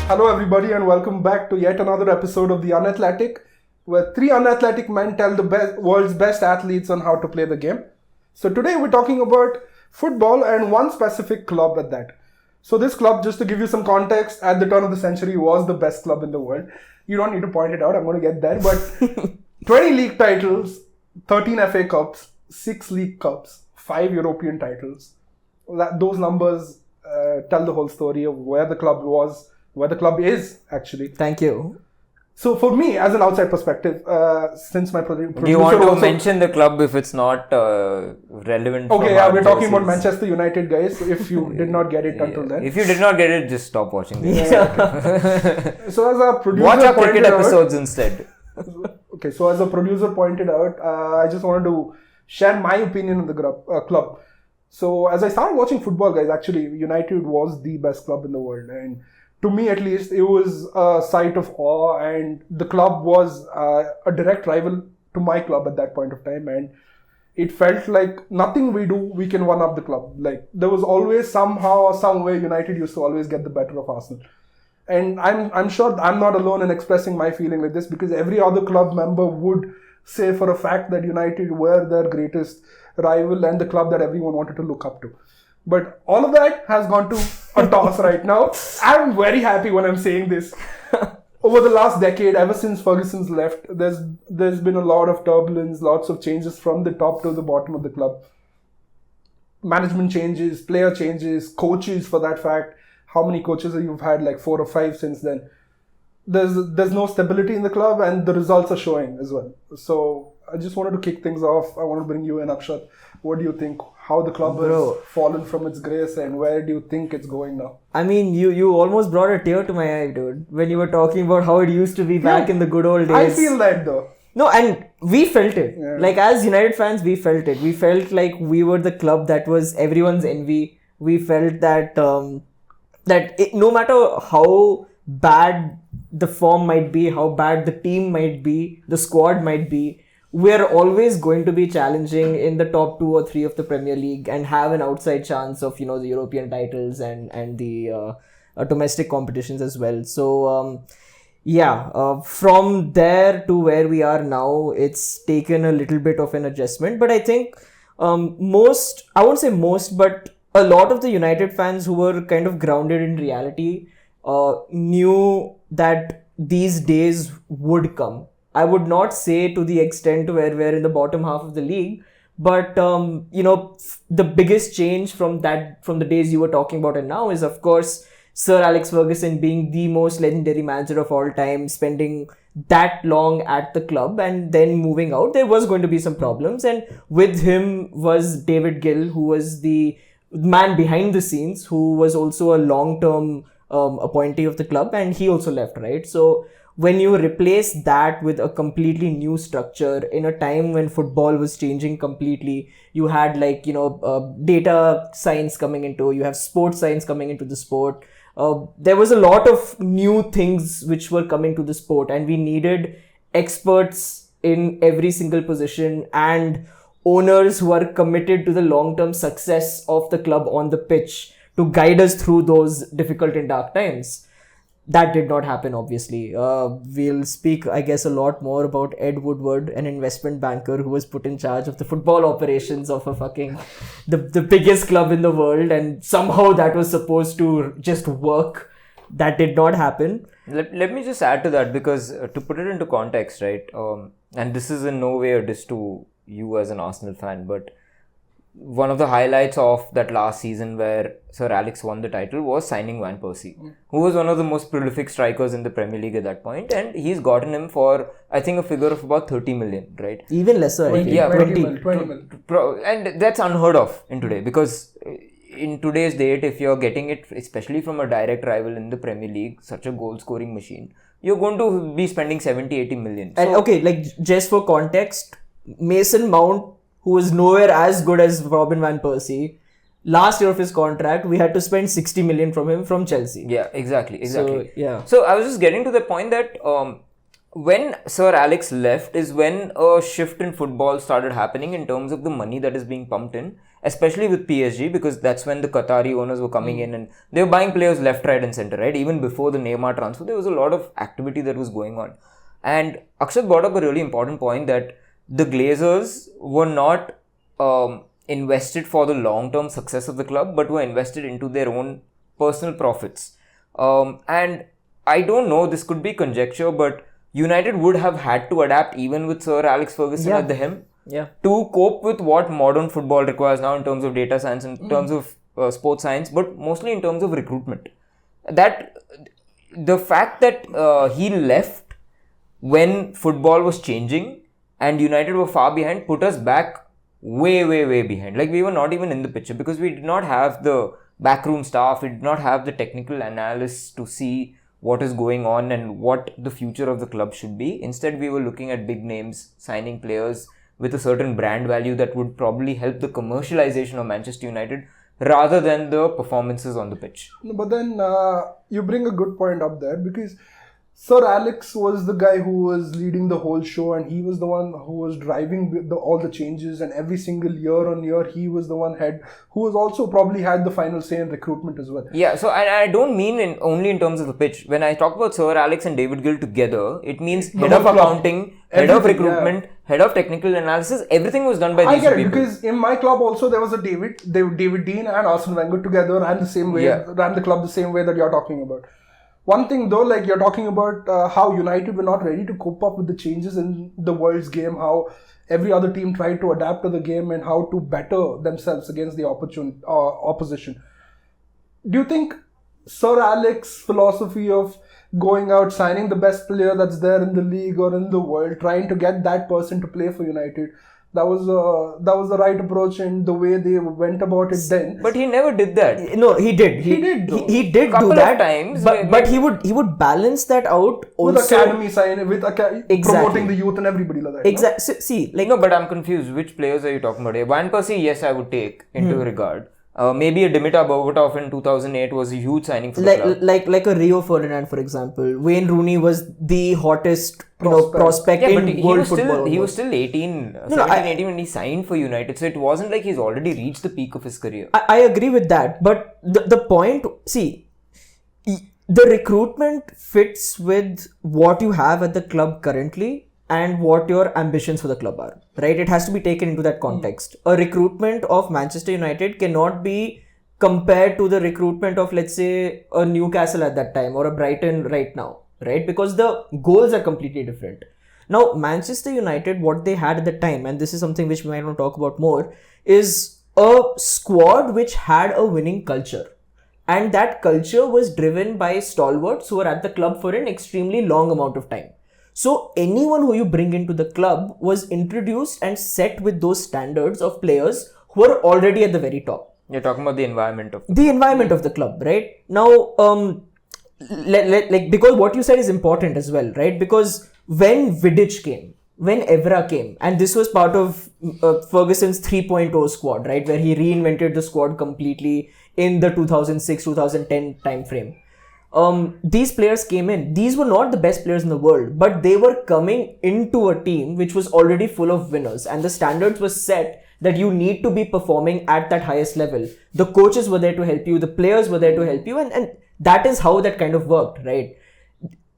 Hello everybody and welcome back to yet another episode of the Unathletic, where three unathletic men tell the world's best athletes on how to play the game. So today we're talking about football and one specific club at that. So this club, just to give you some context, at the turn of the century was the best club in the world. You don't need to point it out, I'm going to get there. But 20 league titles, 13 FA Cups, 6 League Cups, 5 European titles. Those numbers tell the whole story of where the club was, where the club is actually. Thank you. So for me, as an outside perspective, since my producer... Do you want to mention the club if it's not relevant? Okay, yeah, we're talking about Manchester United, guys. If you did not get it until then. If you did not get it, just stop watching this. So as a producer watch our cricket episodes instead. Okay, so as a producer pointed out, I just wanted to share my opinion on the club. So as I started watching football, guys, actually United was the best club in the world, and to me at least, it was a sight of awe, and the club was a direct rival to my club at that point of time, and it felt like nothing we do, we can one up the club. Like there was always somehow or some way United used to always get the better of Arsenal. And I'm sure I'm not alone in expressing my feeling like this, because every other club member would say for a fact that United were their greatest rival and the club that everyone wanted to look up to. But all of that has gone to a toss right now. I'm very happy when I'm saying this. Over the last decade, ever since Ferguson's left, there's been a lot of turbulence, lots of changes from the top to the bottom of the club. Management changes, player changes, coaches for that fact. How many coaches you've had? Like 4 or 5 since then. There's no stability in the club, and the results are showing as well. So I just wanted to kick things off. I want to bring you in, Akshat. What do you think? How the club has fallen from its grace, and where do you think it's going now? I mean, you almost brought a tear to my eye, dude, when you were talking about how it used to be back in the good old days. I feel that though. No, and we felt it. Yeah. Like as United fans, we felt it. We felt like we were the club that was everyone's envy. We felt that no matter how bad the form might be, how bad the team might be, the squad might be, we're always going to be challenging in the top 2 or 3 of the Premier League and have an outside chance of, the European titles and the domestic competitions as well. So, from there to where we are now, it's taken a little bit of an adjustment. But I think I won't say most, but a lot of the United fans who were kind of grounded in reality knew that these days would come. I would not say to the extent where we're in the bottom half of the league, but the biggest change from the days you were talking about and now is, of course, Sir Alex Ferguson being the most legendary manager of all time, spending that long at the club and then moving out. There was going to be some problems, and with him was David Gill, who was the man behind the scenes, who was also a long-term appointee of the club, and he also left, right? So when you replace that with a completely new structure in a time when football was changing completely, you had data science coming into, you have sports science coming into the sport. There was a lot of new things which were coming to the sport, and we needed experts in every single position and owners who are committed to the long-term success of the club on the pitch to guide us through those difficult and dark times. That did not happen, obviously. We'll speak, I guess, a lot more about Ed Woodward, an investment banker who was put in charge of the football operations of the biggest club in the world, and somehow that was supposed to just work. That did not happen. Let me just add to that, because to put it into context, right, and this is in no way a diss to you as an Arsenal fan, but one of the highlights of that last season where Sir Alex won the title was signing Van Persie, who was one of the most prolific strikers in the Premier League at that point, and he's gotten him for, I think, a figure of about 30 million, right? Even lesser, 20 million. And that's unheard of in today, because in today's date, if you're getting it, especially from a direct rival in the Premier League, such a goal-scoring machine, you're going to be spending 70-80 million. And okay, just for context, Mason Mount, who is nowhere as good as Robin Van Persie, last year of his contract, we had to spend 60 million from him from Chelsea. Yeah, exactly. So I was just getting to the point that when Sir Alex left is when a shift in football started happening in terms of the money that is being pumped in. especially with PSG, because that's when the Qatari owners were coming in and they were buying players left, right and center, right? Even before the Neymar transfer, there was a lot of activity that was going on. And Akshat brought up a really important point that the Glazers were not invested for the long-term success of the club, but were invested into their own personal profits. And I don't know, this could be conjecture, but United would have had to adapt even with Sir Alex Ferguson at the helm to cope with what modern football requires now in terms of data science, in terms of sports science, but mostly in terms of recruitment. That the fact that he left when football was changing and United were far behind put us back way behind. Like, we were not even in the picture because we did not have the backroom staff, we did not have the technical analysts to see what is going on and what the future of the club should be. Instead, we were looking at big names, signing players with a certain brand value that would probably help the commercialization of Manchester United rather than the performances on the pitch. But then you bring a good point up there, because Sir Alex was the guy who was leading the whole show, and he was the one who was driving all the changes, and every single year on year he was the one who was also probably had the final say in recruitment as well. Yeah, so I don't mean only in terms of the pitch. When I talk about Sir Alex and David Gill together, it means head of accounting, head of recruitment, head of technical analysis, everything was done by these people. I get it, because in my club also there was a David Dean and Arsene Wenger together ran the club the same way that you're talking about. One thing though, like you're talking about how United were not ready to cope up with the changes in the world's game, how every other team tried to adapt to the game and how to better themselves against the opposition. Do you think Sir Alex's philosophy of going out, signing the best player that's there in the league or in the world, trying to get that person to play for United, that was the right approach in the way they went about it then? But he never did that. No, he did. He did do that times, but he would balance that out also with academy sign, with promoting the youth and everybody like that. Exactly. See, like, no, but I'm confused. Which players are you talking about here? Van Persie, yes, I would take into regard. Maybe a Dimitar Berbatov in 2008 was a huge signing for the club. Like a Rio Ferdinand, for example. Wayne Rooney was the hottest prospect in world football. He was still 18 when he signed for United. So it wasn't like he's already reached the peak of his career. I agree with that. But the point, see, the recruitment fits with what you have at the club currently and what your ambitions for the club are, right? It has to be taken into that context. A recruitment of Manchester United cannot be compared to the recruitment of, let's say, a Newcastle at that time or a Brighton right now, right? Because the goals are completely different. Now, Manchester United, what they had at the time, and this is something which we might want to talk about more, is a squad which had a winning culture. And that culture was driven by stalwarts who were at the club for an extremely long amount of time. So anyone who you bring into the club was introduced and set with those standards of players who are already at the very top. You're talking about the environment of the club, right? Now, because what you said is important as well, right? Because when Vidic came, when Evra came, and this was part of Ferguson's 3.0 squad, right? Where he reinvented the squad completely in the 2006-2010 time frame. These players came in. These were not the best players in the world, but they were coming into a team which was already full of winners, and the standards were set that you need to be performing at that highest level. The coaches were there to help you, the players were there to help you, and that is how that kind of worked, right?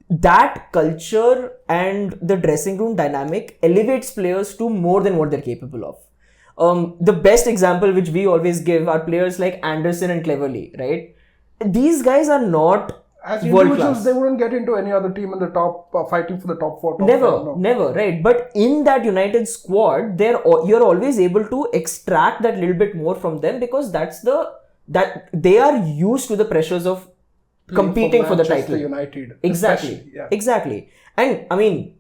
That culture and the dressing room dynamic elevates players to more than what they're capable of. The best example which we always give are players like Anderson and Cleverley, right? These guys are not as individuals, they wouldn't get into any other team in the top, fighting for the top 4. Never, right? But in that United squad, you're always able to extract that little bit more from them, because that they are used to the pressures of competing for the title. United, exactly. And I mean,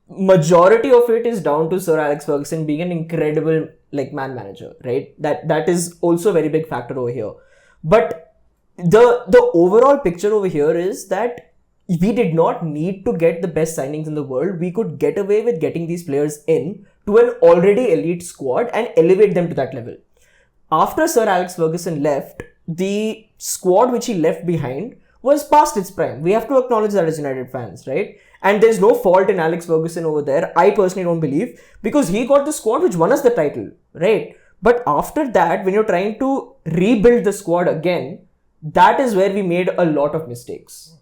majority of it is down to Sir Alex Ferguson being an incredible man manager, right? That is also a very big factor over here. But the overall picture over here is that we did not need to get the best signings in the world. We could get away with getting these players in to an already elite squad and elevate them to that level. After Sir Alex Ferguson left, the squad which he left behind was past its prime. We have to acknowledge that as United fans, right? And there's no fault in Alex Ferguson over there. I personally don't believe, because he got the squad which won us the title, right? But after that, when you're trying to rebuild the squad again, that is where we made a lot of mistakes.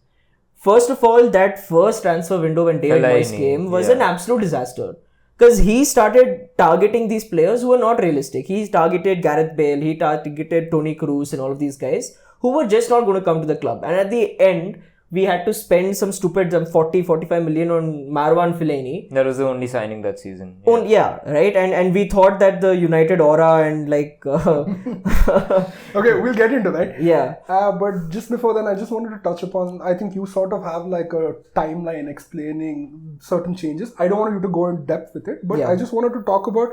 First of all, that first transfer window when David Moyes came was an absolute disaster. Because he started targeting these players who were not realistic. He targeted Gareth Bale, he targeted Toni Kroos and all of these guys who were just not going to come to the club. And at the end, we had to spend some stupid 40-45 million on Marwan Fellaini. That was the only signing that season. Yeah, right? And we thought that the United aura and like... Okay, we'll get into that. Yeah. But just before then, I just wanted to touch upon, I think you sort of have like a timeline explaining certain changes. I don't want you to go in depth with it, but I just wanted to talk about,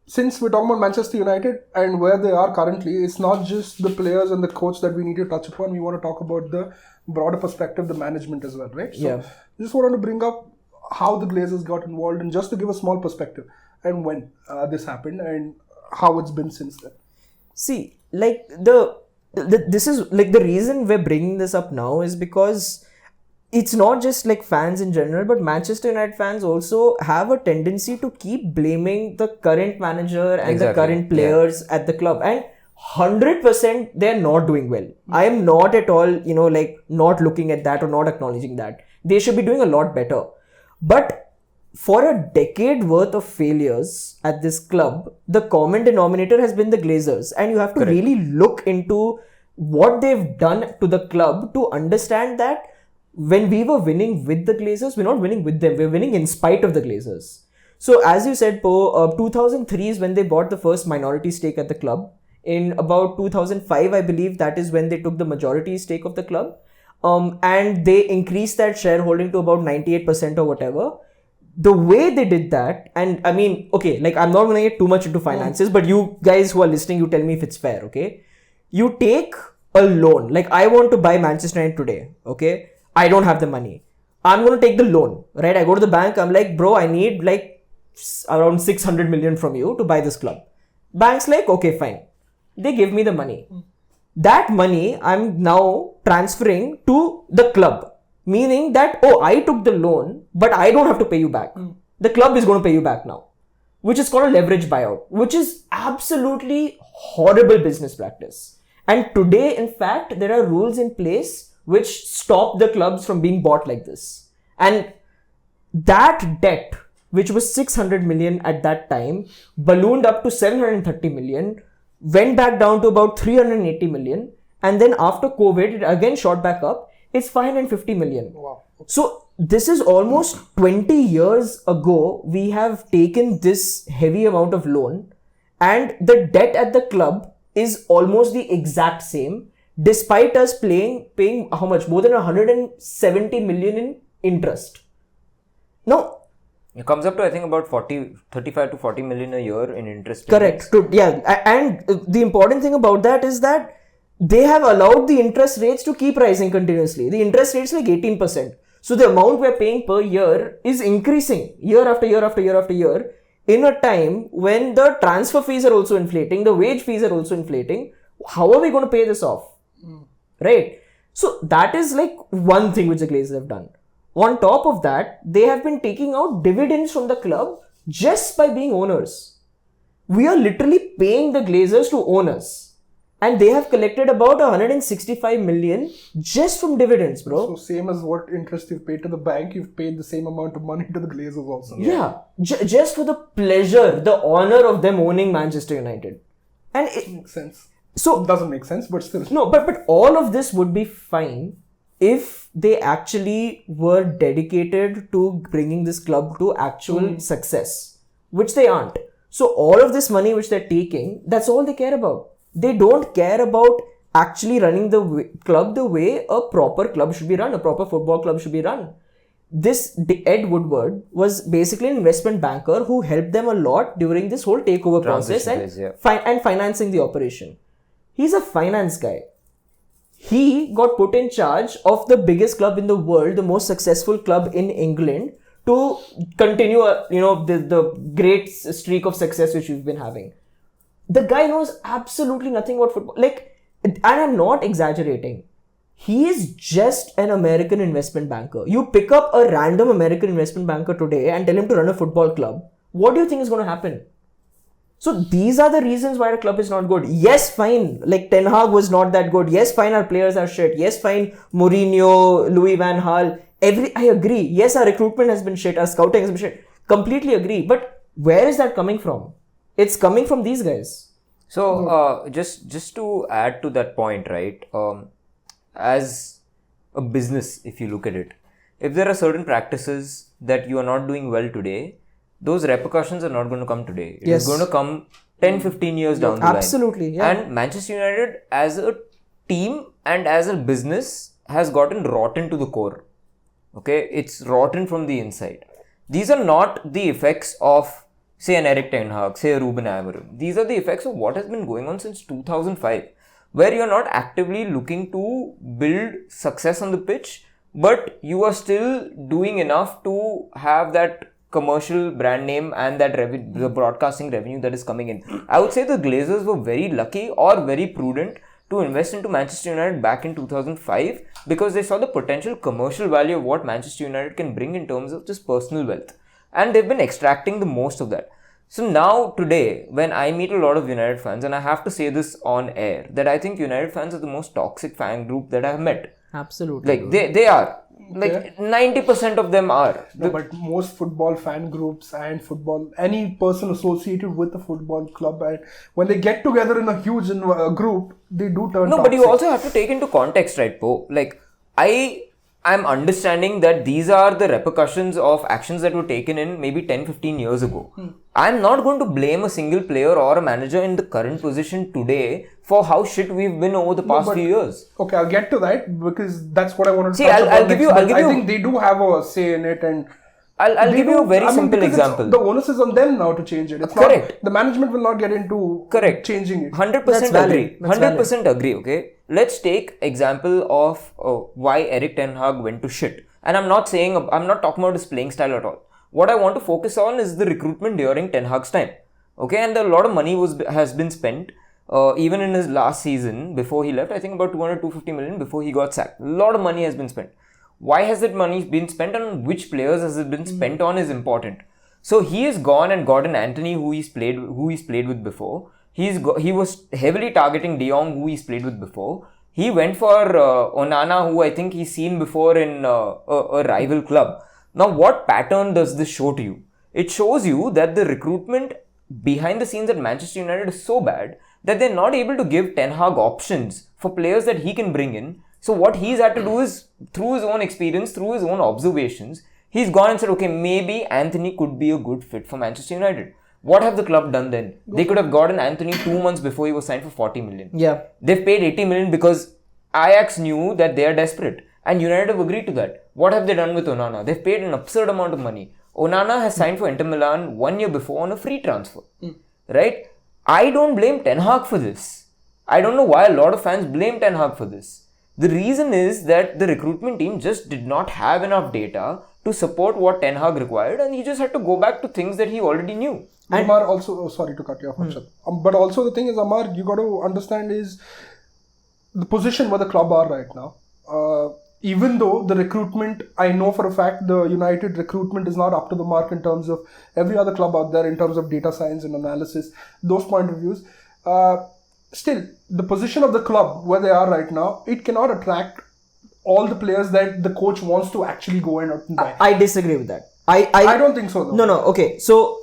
since we're talking about Manchester United and where they are currently, it's not just the players and the coach that we need to touch upon. We want to talk about the broader perspective, the management as well, right? So just wanted to bring up how the Glazers got involved and just to give a small perspective and when this happened and how it's been since then. See, like this is like the reason we're bringing this up now is because it's not just like fans in general, but Manchester United fans also have a tendency to keep blaming the current manager and the current players at the club. And 100% they're not doing well. I am not at all, like not looking at that or not acknowledging that. They should be doing a lot better. But for a decade worth of failures at this club, the common denominator has been the Glazers. And you have to really look into what they've done to the club to understand that when we were winning with the Glazers, we're not winning with them. We're winning in spite of the Glazers. So as you said, Po, 2003 is when they bought the first minority stake at the club. In about 2005, I believe that is when they took the majority stake of the club. And they increased that shareholding to about 98% or whatever. The way they did that, and I mean, okay, like I'm not going to get too much into finances, but you guys who are listening, you tell me if it's fair, okay? You take a loan, like I want to buy Manchester United today, okay? I don't have the money. I'm going to take the loan, right? I go to the bank, I'm like, bro, I need like around 600 million from you to buy this club. Bank's like, okay, fine. They give me the money. That money I'm now transferring to the club. Meaning that, oh, I took the loan, but I don't have to pay you back. The club is going to pay you back now. Which is called a leverage buyout. Which is absolutely horrible business practice. And today, in fact, there are rules in place which stop the clubs from being bought like this. And that debt, which was 600 million at that time, ballooned up to 730 million, went back down to about 380 million, and then after COVID, it again shot back up. It's 550 million. Wow. So this is almost 20 years ago, we have taken this heavy amount of loan, and the debt at the club is almost the exact same, despite us paying how much? More than 170 million in interest. Now, it comes up to, I think, about 35 to 40 million a year in interest. Correct. And the important thing about that is that they have allowed the interest rates to keep rising continuously. The interest rates like 18%. So the amount we're paying per year is increasing year after year after year after year in a time when the transfer fees are also inflating, the wage fees are also inflating. How are we going to pay this off? Right? So that is like one thing which the Glazers have done. On top of that, they have been taking out dividends from the club just by being owners. We are literally paying the Glazers to own us. And they have collected about 165 million just from dividends, bro. So same as what interest you've paid to the bank, you've paid the same amount of money to the Glazers also. Yeah. Just for the pleasure, the honor of them owning Manchester United. And it makes sense. So it doesn't make sense, but still. No, but all of this would be fine if they actually were dedicated to bringing this club to actual success, which they aren't. So all of this money which they're taking, that's all they care about. They don't care about actually running the club the way a proper club should be run, a proper football club should be run. This Ed Woodward was basically an investment banker who helped them a lot during this whole takeover process and financing the operation. He's a finance guy. He got put in charge of the biggest club in the world, the most successful club in England, to continue, the great streak of success which we've been having. The guy knows absolutely nothing about football. And I'm not exaggerating. He is just an American investment banker. You pick up a random American investment banker today and tell him to run a football club. What do you think is going to happen? So these are the reasons why the club is not good. Yes, fine. Like Ten Hag was not that good. Yes, fine. Our players are shit. Yes, fine. Mourinho, Louis Van Gaal. I agree. Yes, our recruitment has been shit. Our scouting has been shit. Completely agree. But where is that coming from? It's coming from these guys. So just to add to that point, right? As a business, if you look at it, if there are certain practices that you are not doing well today, those repercussions are not going to come today. It is going to come 10-15 years down the line. Absolutely, yeah. And Manchester United as a team and as a business has gotten rotten to the core. Okay, it's rotten from the inside. These are not the effects of, say, an Eric Ten Hag, say a Ruben Amorim. These are the effects of what has been going on since 2005, where you are not actively looking to build success on the pitch, but you are still doing enough to have that commercial brand name and that the broadcasting revenue that is coming in. I would say the Glazers were very lucky or very prudent to invest into Manchester United back in 2005 because they saw the potential commercial value of what Manchester United can bring in terms of just personal wealth. And they've been extracting the most of that. So now today, when I meet a lot of United fans, and I have to say this on air, that I think United fans are the most toxic fan group that I have met. Absolutely. Like they are. Like 90% of them are. No, but most football fan groups and any person associated with a football club, and when they get together in a huge group, they do turn toxic. But you also have to take into context, right, Po? Like, I'm understanding that these are the repercussions of actions that were taken in maybe 10-15 years ago. I'm not going to blame a single player or a manager in the current position today for how shit we've been over the past few years. Okay, I'll get to that because that's what I wanted to See, touch I'll give you. I think they do have a say in it, and I'll give you a very simple example. The onus is on them now to change it. It's correct. Not, the management will not get into changing it. 100% agree. 100% agree. Okay, let's take example of why Eric Ten Hag went to shit. And I'm not talking about his playing style at all. What I want to focus on is the recruitment during Ten Hag's time. Okay, and a lot of money has been spent. Even in his last season, before he left, I think about 200-250 million before he got sacked. A lot of money has been spent. Why has that money been spent and which players has it been spent on is important. So he has gone and gotten Anthony, who he's played with before. He was heavily targeting De Jong, who he's played with before. He went for Onana, who I think he's seen before in a rival club. Now, what pattern does this show to you? It shows you that the recruitment behind the scenes at Manchester United is so bad that they're not able to give Ten Hag options for players that he can bring in. So what he's had to do is, through his own experience, through his own observations, he's gone and said, okay, maybe Anthony could be a good fit for Manchester United. What have the club done then? They could have gotten Anthony 2 months before he was signed for 40 million. Yeah. They've paid 80 million because Ajax knew that they are desperate. And United have agreed to that. What have they done with Onana? They've paid an absurd amount of money. Onana has signed for Inter Milan 1 year before on a free transfer. Right? I don't blame Ten Hag for this. I don't know why a lot of fans blame Ten Hag for this. The reason is that the recruitment team just did not have enough data to support what Ten Hag required, and he just had to go back to things that he already knew. And Amar also, sorry to cut you off, but also the thing is, Amar, you got to understand is the position where the club are right now. Even though the recruitment, I know for a fact the United recruitment is not up to the mark in terms of every other club out there in terms of data science and analysis, those point of views. Still, the position of the club where they are right now, it cannot attract all the players that the coach wants to actually go in and buy. I disagree with that. I don't think so, though. No. Okay. So,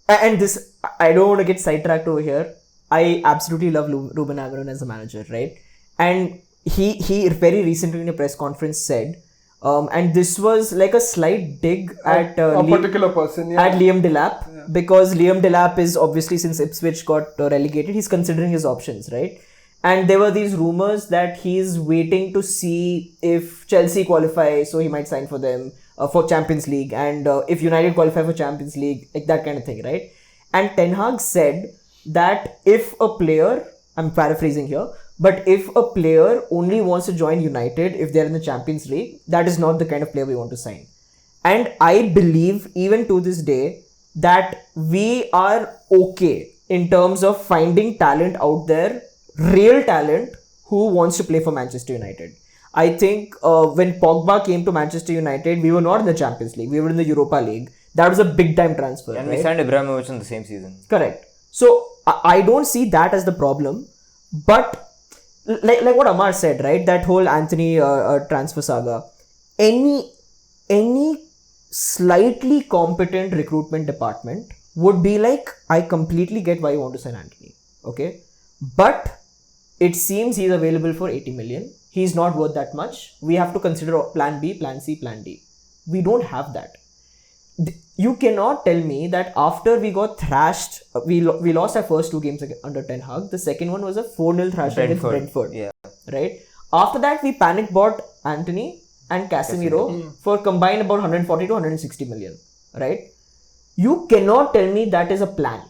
and this, I don't want to get sidetracked over here. I absolutely love Ruben Amorim as a manager, right? And he very recently in a press conference said, and this was like a slight dig at a particular person, at Liam Delap, because Liam Delap is obviously, since Ipswich got relegated, he's considering his options, right? And there were these rumors that he's waiting to see if Chelsea qualify, so he might sign for them for Champions League, and if United qualify for Champions League, like that kind of thing, right? And Ten Hag said that if a player, I'm paraphrasing here, but if a player only wants to join United if they're in the Champions League, that is not the kind of player we want to sign. And I believe, even to this day, that we are okay in terms of finding talent out there, real talent, who wants to play for Manchester United. I think when Pogba came to Manchester United, we were not in the Champions League, we were in the Europa League. That was a big time transfer. And right? we signed Ibrahimovic in the same season. Correct. So I don't see that as the problem. But like what Amar said, right? That whole Anthony transfer saga. Any slightly competent recruitment department would be like, I completely get why you want to sign Anthony. Okay. But it seems he's available for 80 million. He's not worth that much. We have to consider plan B, plan C, plan D. We don't have that. You cannot tell me that after we got thrashed, we lost our first 2 games under Ten Hag. The second one was a 4-0 thrashing against Brentford. Yeah. Right? After that, we panic bought Anthony and Casemiro for combined about 140 to 160 million. Right? You cannot tell me that is a plan.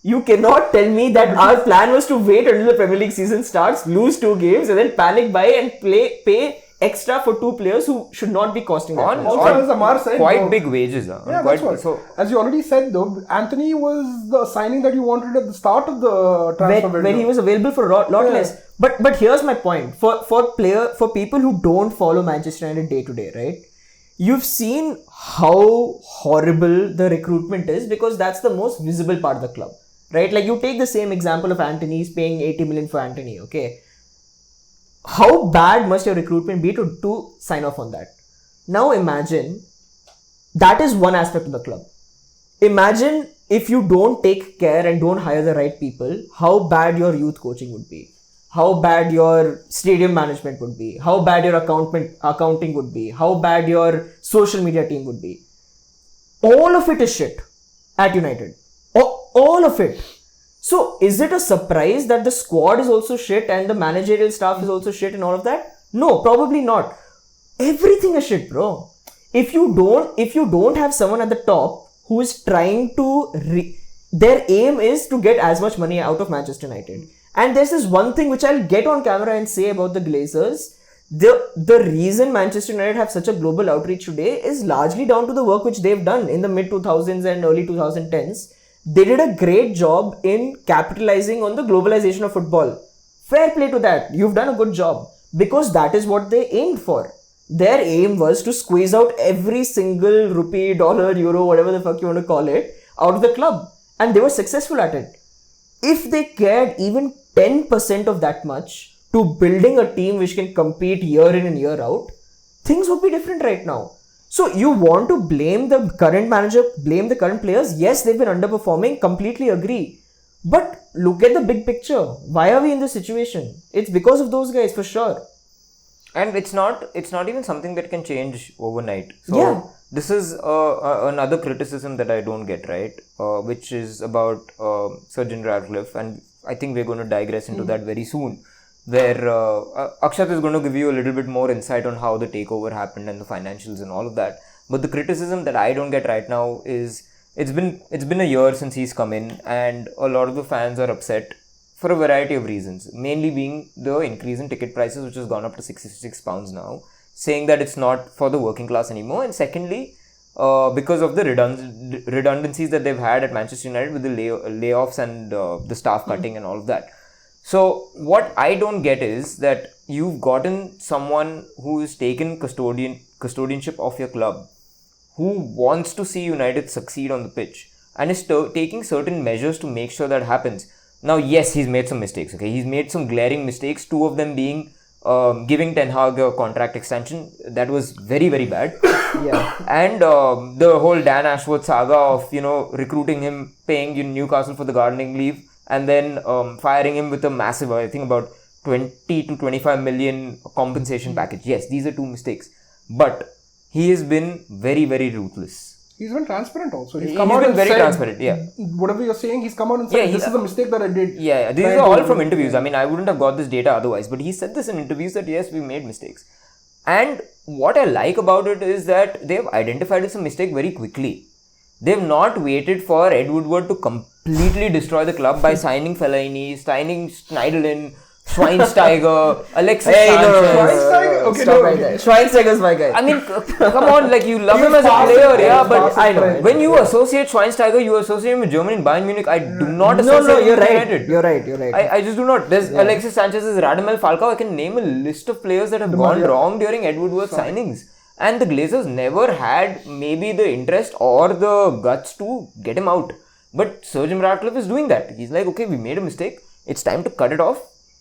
You cannot tell me that our plan was to wait until the Premier League season starts, lose 2 games, and then panic buy and pay extra for 2 players who should not be costing that much. Also, as Amar said, quite big wages. Yeah, that's what. So, as you already said, though, Anthony was the signing that you wanted at the start of the transfer window. Where he was available for a lot less. But here's my point. For people who don't follow Manchester United day to day, right? You've seen how horrible the recruitment is because that's the most visible part of the club. Right? Like you take the same example of Anthony's paying 80 million for Anthony, okay? How bad must your recruitment be to sign off on that? Now imagine, that is one aspect of the club. Imagine if you don't take care and don't hire the right people, how bad your youth coaching would be. How bad your stadium management would be. How bad your accounting would be. How bad your social media team would be. All of it is shit at United. All of it. So, is it a surprise that the squad is also shit and the managerial staff is also shit and all of that? No, probably not. Everything is shit, bro. If you don't have someone at the top who is trying to, their aim is to get as much money out of Manchester United. And there's this one thing which I'll get on camera and say about the Glazers. The reason Manchester United have such a global outreach today is largely down to the work which they've done in the mid 2000s and early 2010s. They did a great job in capitalizing on the globalization of football. Fair play to that. You've done a good job. Because that is what they aimed for. Their aim was to squeeze out every single rupee, dollar, euro, whatever the fuck you want to call it, out of the club. And they were successful at it. If they cared even 10% of that much to building a team which can compete year in and year out, things would be different right now. So you want to blame the current manager, blame the current players? Yes, they've been underperforming, completely agree. But look at the big picture. Why are we in this situation? It's because of those guys for sure. And it's not even something that can change overnight. So this is another criticism that I don't get, right? Which is about Sir Jim Ratcliffe, and I think we're going to digress into that very soon. Where Akshat is going to give you a little bit more insight on how the takeover happened and the financials and all of that. But the criticism that I don't get right now is it's been a year since he's come in, and a lot of the fans are upset for a variety of reasons. Mainly being the increase in ticket prices, which has gone up to £66 now, saying that it's not for the working class anymore. And secondly, because of the redundancies that they've had at Manchester United with the layoffs and the staff cutting and all of that. So what I don't get is that you've gotten someone who is taken custodianship of your club, who wants to see United succeed on the pitch and is taking certain measures to make sure that happens. Now, yes, he's made some mistakes. Okay, he's made some glaring mistakes. 2 of them being giving Ten Hag a contract extension. That was very, very bad. And the whole Dan Ashworth saga of recruiting him, paying Newcastle for the gardening leave, and then firing him with a massive, I think about 20 to 25 million compensation package. Yes, these are 2 mistakes. But he has been very, very ruthless. He's been transparent also. He's come out been and very said, transparent, yeah. Whatever you're saying, he's come out and said, this is a mistake that I did. Yeah, these are all from interviews. I mean, I wouldn't have got this data otherwise. But he said this in interviews that yes, we made mistakes. And what I like about it is that they've identified it's a mistake very quickly. They've not waited for Ed Woodward to completely destroy the club by signing Fellaini, signing Schneiderlin, Schweinsteiger, Alexis Sanchez. Schweinsteiger's my guy. I mean, come on, like you love him as a player, yeah, but I know. When you associate Schweinsteiger, you associate him with Germany and Bayern Munich. I do not associate him with United. You're right. I just do not. There's Alexis Sanchez's Radamel Falcao. I can name a list of players that have gone wrong during Ed Woodward's signings. And the Glazers never had maybe the interest or the guts to get him out. But Sir Jim Ratcliffe is doing that. He's like, okay, we made a mistake. It's time to cut it off.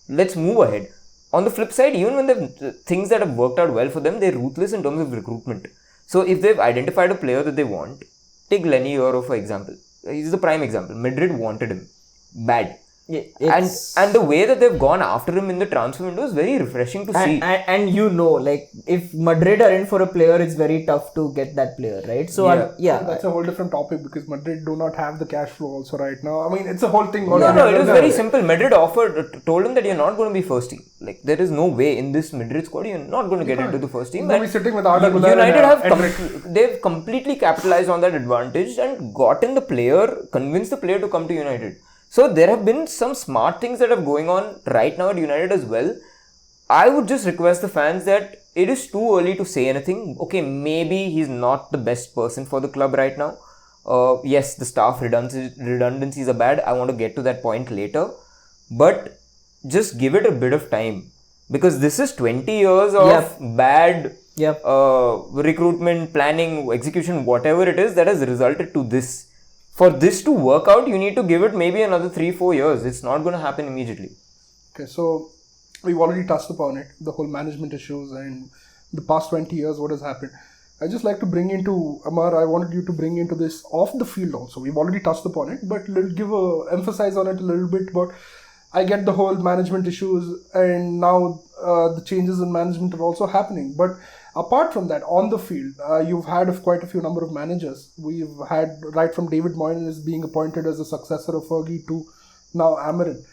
Let's move ahead. On the flip side, even when the things that have worked out well for them, they're ruthless in terms of recruitment. So if they've identified a player that they want, take Lenny Euro for example. He's the prime example. Madrid wanted him. Bad. And the way that they've gone after him in the transfer window is very refreshing to see. And like if Madrid are in for a player, it's very tough to get that player, right? So that's a whole different topic because Madrid do not have the cash flow also right now. I mean, it's a whole thing. No, it was very simple. Madrid told him that you're not going to be first team. Like there is no way in this Madrid squad you're not going to get into the first team. They'll be sitting with United they've completely capitalized on that advantage and gotten the player, convinced the player to come to United. So there have been some smart things that are going on right now at United as well. I would just request the fans that it is too early to say anything. Okay, maybe he's not the best person for the club right now. Yes, the staff redundancies are bad. I want to get to that point later. But just give it a bit of time. Because this is 20 years of bad recruitment, planning, execution, whatever it is that has resulted to this. For this to work out, you need to give it maybe another 3-4 years. It's not going to happen immediately. Okay, so we've already touched upon it, the whole management issues and the past 20 years, what has happened. I just like to bring into, Amar, I wanted you to bring into this off the field also. We've already touched upon it, but emphasize on it a little bit. But I get the whole management issues and now the changes in management are also happening. But apart from that, on the field, you've had quite a few number of managers. We've had right from David Moyes being appointed as a successor of Fergie to now Amarin.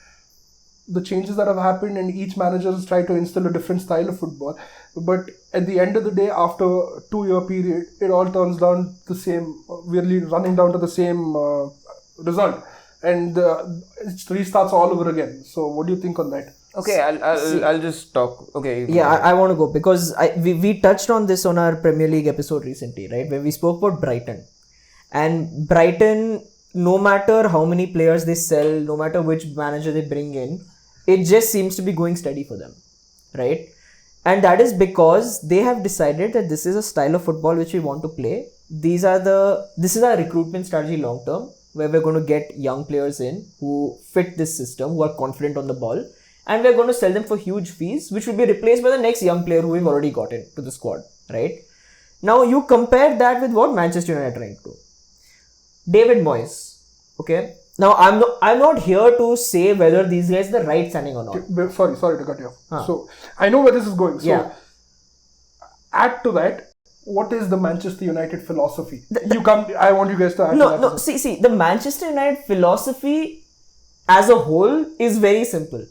The changes that have happened and each manager has tried to instill a different style of football. But at the end of the day, after a 2-year period, it all turns down the same, really running down to the same result. And it restarts all over again. So what do you think on that? Okay, I'll just talk. Okay. Yeah, I want to go because we touched on this on our Premier League episode recently, right? Where we spoke about Brighton. And Brighton, no matter how many players they sell, no matter which manager they bring in, it just seems to be going steady for them, right? And that is because they have decided that this is a style of football which we want to play. This is our recruitment strategy long term, where we're going to get young players in who fit this system, who are confident on the ball. And we're going to sell them for huge fees, which will be replaced by the next young player who we've already got into the squad, right? Now, you compare that with what Manchester United are trying to do. David Moyes, okay? Now, I'm not here to say whether these guys are the right standing or not. Sorry to cut you off. So, I know where this is going. So, add to that, what is the Manchester United philosophy? I want you guys to add to that. No, see, the Manchester United philosophy as a whole is very simple.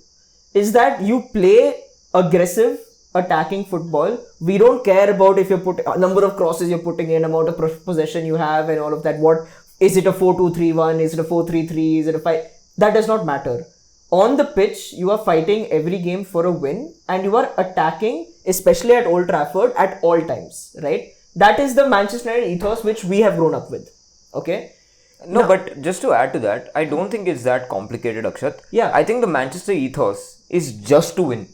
Is that you play aggressive, attacking football. We don't care about if you're putting number of crosses you're putting in, amount of possession you have and all of that. What is it, a 4-2-3-1? Is it a 4-3-3? Is it a 5? That does not matter. On the pitch, you are fighting every game for a win and you are attacking, especially at Old Trafford, at all times, right? That is the Manchester United ethos which we have grown up with, okay? No, but just to add to that, I don't think it's that complicated, Akshat. Yeah. I think the Manchester ethos is just to win.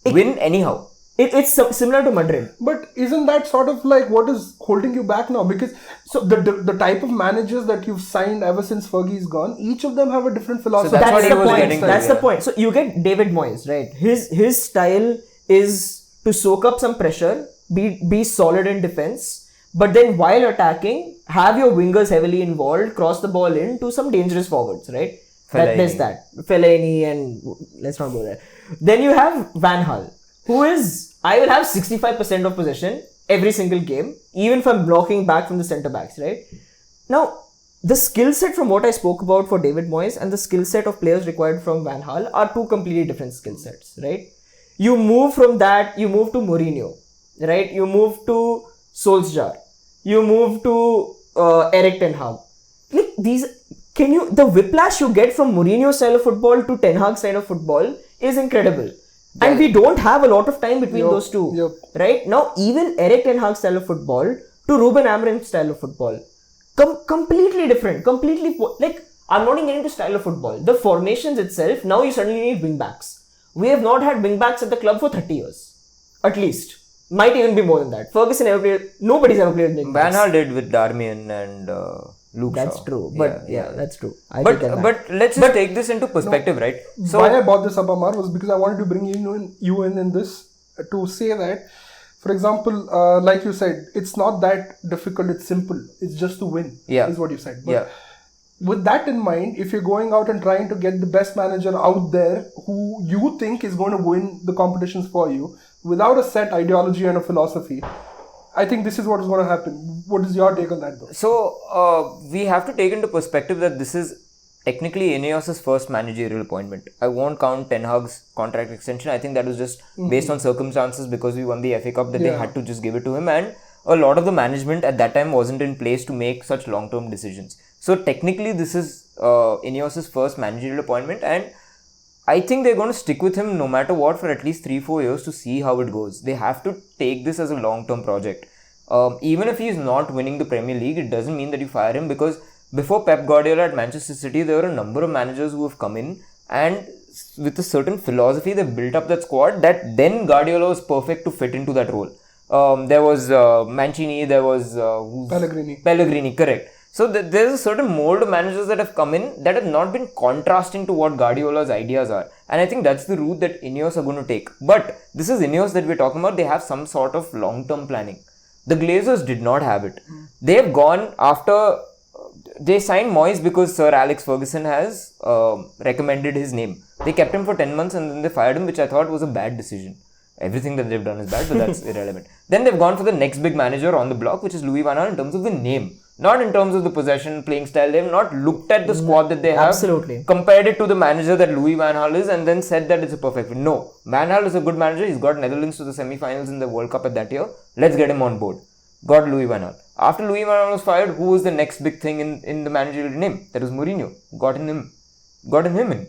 Win anyhow. It's similar to Madrid. But isn't that sort of like what is holding you back now? Because so the type of managers that you've signed ever since Fergie's gone, each of them have a different philosophy. So that's the point. That's the point. So you get David Moyes, right? His style is to soak up some pressure, be solid in defense, but then while attacking, have your wingers heavily involved, cross the ball in to some dangerous forwards, right? There's that. Fellaini and let's not go there. Then you have Van Gaal, who is, I will have 65% of possession every single game, even if I'm blocking back from the centre backs, right? Now, the skill set from what I spoke about for David Moyes and the skill set of players required from Van Gaal are two completely different skill sets, right? You move from that, you move to Mourinho, right? You move to Solskjaer, you move to Erik Ten Hag. Like the whiplash you get from Mourinho's style of football to Ten Hag's style of football is incredible. And we don't have a lot of time between those two, right? Now, even Erik Ten Hag's style of football to Ruben Amorim's style of football, completely different, I'm not even getting into style of football. The formations itself, now you suddenly need wing backs. We have not had wing backs at the club for 30 years, at least. Might even be more than that. Ferguson nobody's ever played with wing backs. Van Gaal did with Darmian and Luke That's Shaw. true. But that's true. But let's just take this into perspective, right? So why I brought this up, Amar, was because I wanted to bring you in this to say that, for example, like you said, it's not that difficult. It's simple. It's just to win. Yeah. Is what you said. But with that in mind, if you're going out and trying to get the best manager out there who you think is going to win the competitions for you without a set ideology and a philosophy, I think this is what is going to happen. What is your take on that, though? So we have to take into perspective that this is technically Ineos's first managerial appointment. I won't count Ten Hag's contract extension. I think that was just based on circumstances because we won the FA Cup that they had to just give it to him, and a lot of the management at that time wasn't in place to make such long-term decisions. So technically this is Ineos's first managerial appointment, and I think they're going to stick with him no matter what for at least 3-4 years to see how it goes. They have to take this as a long-term project. Even if he's not winning the Premier League, it doesn't mean that you fire him, because before Pep Guardiola at Manchester City, there were a number of managers who have come in and with a certain philosophy, they built up that squad that then Guardiola was perfect to fit into that role. There was Mancini, there was Pellegrini, correct. So there's a certain mold of managers that have come in that have not been contrasting to what Guardiola's ideas are. And I think that's the route that Ineos are going to take. But this is Ineos that we're talking about. They have some sort of long-term planning. The Glazers did not have it. They have gone after... They signed Moyes because Sir Alex Ferguson has recommended his name. They kept him for 10 months and then they fired him, which I thought was a bad decision. Everything that they've done is bad, but that's irrelevant. Then they've gone for the next big manager on the block, which is Louis van Gaal in terms of the name. Not in terms of the possession, playing style. They've not looked at the squad that they have. Absolutely. Compared it to the manager that Louis van Gaal is and then said that it's a perfect fit. No. Van Gaal is a good manager. He's got Netherlands to the semi-finals in the World Cup at that year. Let's get him on board. Got Louis van Gaal. After Louis van Gaal was fired, who was the next big thing in the managerial name? That was Mourinho. Got him in.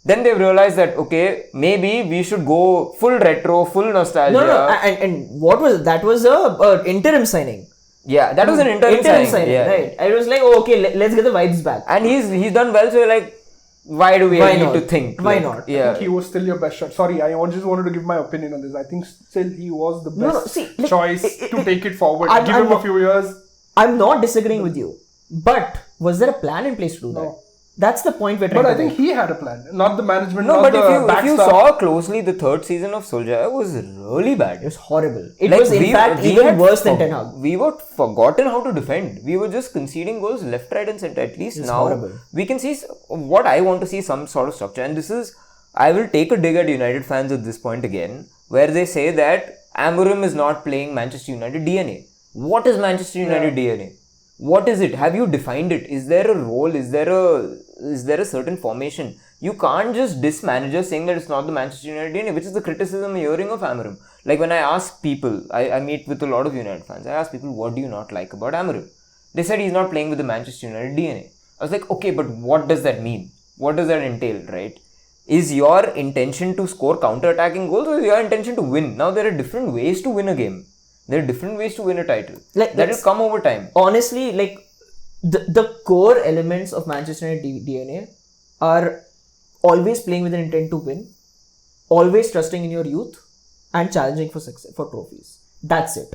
Then they've realized that, okay, maybe we should go full retro, full nostalgia. No. And what was that? Was a interim signing. Yeah, that was an interim signing. Yeah. Right. I was like, oh, okay, let's get the vibes back. And he's done well, so you're like, why do we need to think? Why like, not? Yeah. I think he was still your best shot. Sorry, I just wanted to give my opinion on this. I think still he was the best choice to take it forward. Give him a few years. I'm not disagreeing with you. But was there a plan in place to do that? That's the point we're trying to make. But I think he had a plan, not the management. No, not but if you staff. saw closely, the third season of Solskjaer was really bad. It was horrible. It was in fact even worse than Ten Hag. We were forgotten how to defend. We were just conceding goals left, right and centre. At least now horrible. We can see what I want to see, some sort of structure. And this is, I will take a dig at United fans at this point again, where they say that Amorim is not playing Manchester United DNA. What is Manchester United DNA? What is it? Have you defined it? Is there a role? Is there a certain formation? You can't just diss managers saying that it's not the Manchester United DNA, which is the criticism I'm hearing of Amorim. Like when I ask people, I meet with a lot of United fans, I ask people, what do you not like about Amorim? They said he's not playing with the Manchester United DNA. I was like, okay, but what does that mean? What does that entail, right? Is your intention to score counter-attacking goals or is your intention to win? Now there are different ways to win a game. There are different ways to win a title. That will come over time. Honestly, like the core elements of Manchester United DNA are always playing with an intent to win, always trusting in your youth, and challenging for success, for trophies. That's it.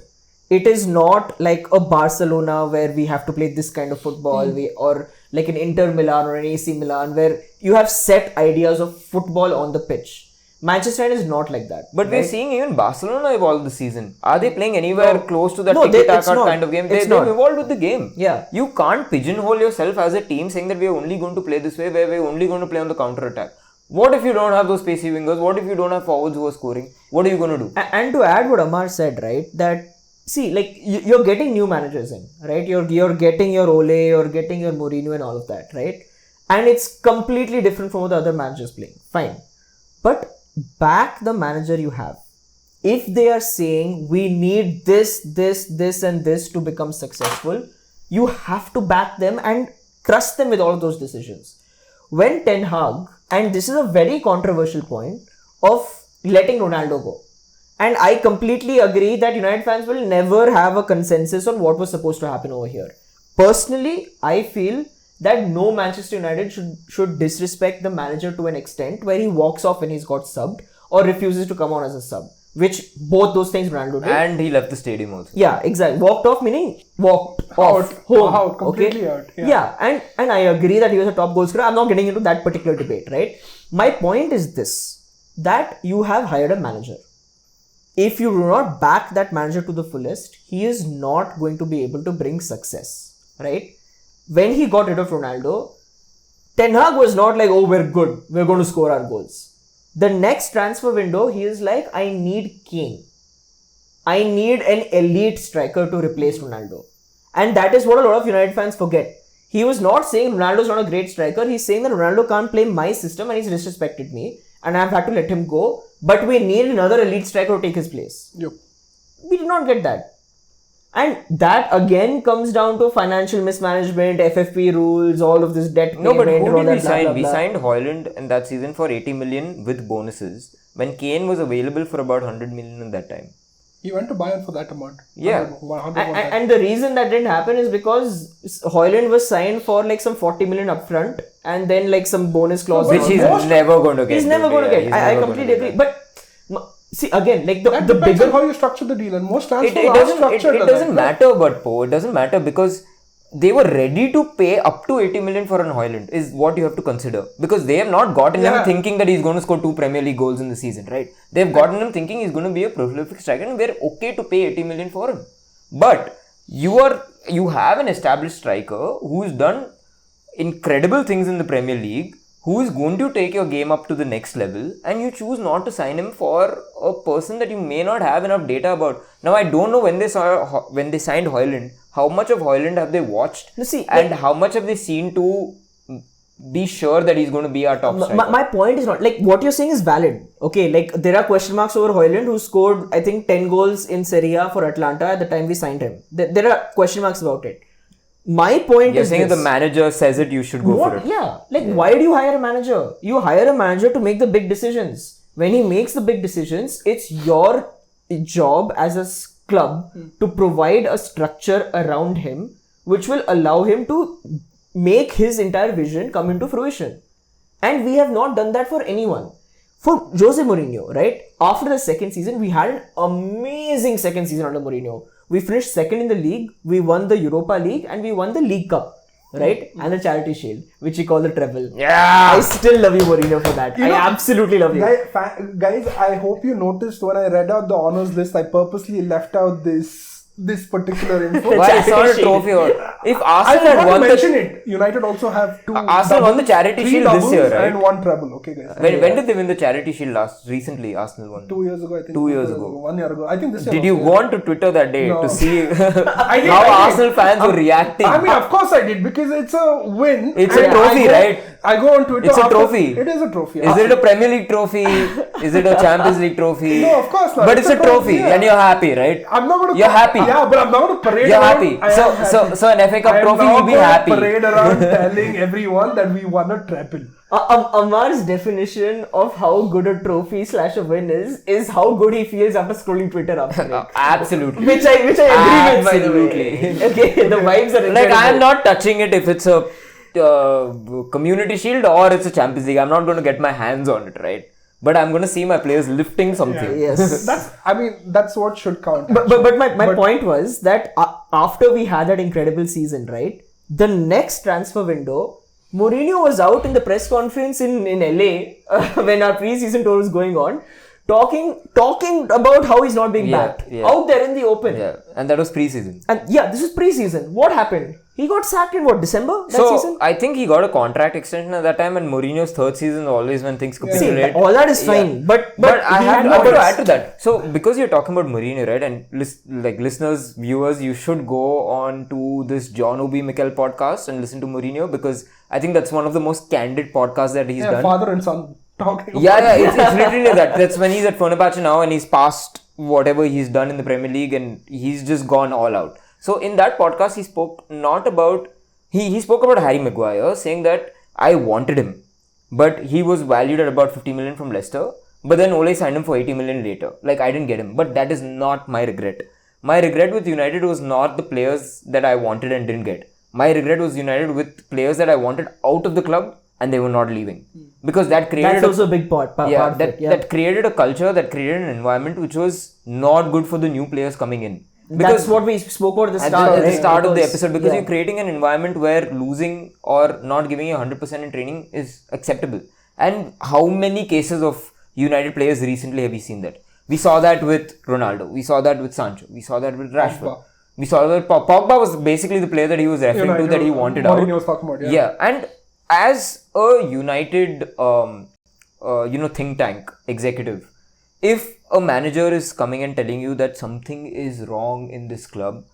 It is not like a Barcelona where we have to play this kind of football, or like an Inter Milan or an AC Milan where you have set ideas of football on the pitch. Manchester United is not like that. But we're seeing even Barcelona evolve this season. Are they playing anywhere close to that tiki-taka kind of game? They've evolved with the game. Yeah. You can't pigeonhole yourself as a team saying that we're only going to play this way, where we're only going to play on the counter-attack. What if you don't have those pacey wingers? What if you don't have forwards who are scoring? What are you going to do? And to add what Amar said, right, that see, like you're getting new managers in, right? You're getting your Ole, you're getting your Mourinho and all of that, right? And it's completely different from what the other managers playing. Fine. But back the manager you have. If they are saying we need this and this to become successful, you have to back them and trust them with all of those decisions. When Ten Hag, and this is a very controversial point, of letting Ronaldo go. And I completely agree that United fans will never have a consensus on what was supposed to happen over here. Personally, I feel that no Manchester United should disrespect the manager to an extent where he walks off when he's got subbed or refuses to come on as a sub. which both those things Ronaldo did. And he left the stadium also. Yeah, exactly. Walked off meaning walked off home. Out, completely okay? out. Yeah, and I agree that he was a top goal scorer. I'm not getting into that particular debate, right? My point is this, that you have hired a manager. If you do not back that manager to the fullest, he is not going to be able to bring success, right? When he got rid of Ronaldo, Ten Hag was not like, oh, we're good, we're going to score our goals. The next transfer window, he is like, I need Kane. I need an elite striker to replace Ronaldo. And that is what a lot of United fans forget. He was not saying Ronaldo's not a great striker. He's saying that Ronaldo can't play my system and he's disrespected me. And I've had to let him go. But we need another elite striker to take his place. Yep. We did not get that. And that again comes down to financial mismanagement, FFP rules, all of this debt No, payment. but who and all did we that, blah, sign? blah, We blah. signed Højlund in that season for 80 million with bonuses when Kane was available for about 100 million in that time. He went to Bayern for that amount. Yeah. 100 And the reason that didn't happen is because Højlund was signed for like some 40 million upfront and then like some bonus clause. Which he's never going to get. He's never going to get. I completely agree. But see, again, like the depends bigger... on how you structure the deal, and most transfers It are structured. it doesn't matter, but Po, it doesn't matter because they were ready to pay up to 80 million for an Højlund is what you have to consider. Because they have not gotten him thinking that he's going to score 2 Premier League goals in the season, right? They've gotten him thinking he's going to be a prolific striker and we're okay to pay 80 million for him. But you have an established striker who's done incredible things in the Premier League, who is going to take your game up to the next level, and you choose not to sign him for a person that you may not have enough data about. Now, I don't know when they signed Højlund, how much of Højlund have they watched, and how much have they seen to be sure that he's going to be our top striker. My point is not, like, what you're saying is valid. Okay, like, there are question marks over Højlund, who scored, I think, 10 goals in Serie A for Atlanta at the time we signed him. There are question marks about it. My point You're is saying this. if the manager says it, you should go for it. Yeah. Like, why do you hire a manager? You hire a manager to make the big decisions. When he makes the big decisions, it's your job as a club to provide a structure around him which will allow him to make his entire vision come into fruition. And we have not done that for anyone. For Jose Mourinho, right? After the second season, we had an amazing second season under Mourinho. We finished second in the league, we won the Europa League, and we won the League Cup, right? And the Charity Shield, which we call the treble. Yeah! I still love you, Mourinho, for that. I absolutely love you. Guys, I hope you noticed when I read out the honours list, I purposely left out this particular info. Why it's not a trophy? If Arsenal had won it. United also have 2 Arsenal won the Charity 3 Shield this year, right? And 1 treble. Okay, guys. When did they win the Charity Shield last? Recently, Arsenal won. 2 years ago, I think. 2 years ago. 1 year ago. I think this year. Did you go on to Twitter that day to see I did. Arsenal fans were reacting? I mean, of course I did, because it's a win. It's a trophy, right? I go on Twitter. It's a trophy. It is a trophy. Is it a Premier League trophy? Is it a Champions League trophy? No, of course not. But it's a trophy, and you're happy, right? I'm not going to. You're happy. Yeah, but I'm not going to parade. You're happy. So an FA Cup trophy, you'll be happy. Parade around telling everyone that we won a treble. Amar's definition of how good a trophy / a win is how good he feels after scrolling Twitter after it. Absolutely. Which I agree with, by the Absolutely. way. Okay, the vibes are Like, incredible. I am not touching it if it's a Community Shield or it's a Champions League. I'm not going to get my hands on it, right? But I'm going to see my players lifting something. Yes. That's what should count. But my point was that after we had that incredible season, right? The next transfer window, Mourinho was out in the press conference in LA when our pre-season tour was going on, talking about how he's not being backed. Out there in the open. Yeah, and that was pre-season. And yeah, this is pre-season. What happened? He got sacked in December that season? I think he got a contract extension at that time, and Mourinho's third season always when things capitulate. See, all that is fine. But I have to add to that. So, because you're talking about Mourinho, right? And listeners, viewers, you should go on to this John Obi Mikel podcast and listen to Mourinho, because I think that's one of the most candid podcasts that he's done. Father and son talking. It's literally that. That's when he's at Fenerbahce now, and he's past whatever he's done in the Premier League, and he's just gone all out. So in that podcast, he spoke not about, he spoke about Harry Maguire, saying that I wanted him, but he was valued at about 50 million from Leicester, but then Ole signed him for 80 million later. Like, I didn't get him, but that is not my regret. My regret with United was not the players that I wanted and didn't get. My regret was United with players that I wanted out of the club and they were not leaving. Because that created That's also a big part of it. That created a culture, that created an environment which was not good for the new players coming in. Because that's what we spoke about at the start. At the start of the episode, because you're creating an environment where losing or not giving you 100% in training is acceptable. And how many cases of United players recently have we seen that? We saw that with Ronaldo. We saw that with Sancho. We saw that with Rashford. We saw that Pogba was basically the player that he was referring to, that he wanted out. Was talking about, and as a United, think tank executive, if a manager is coming and telling you that something is wrong in this club,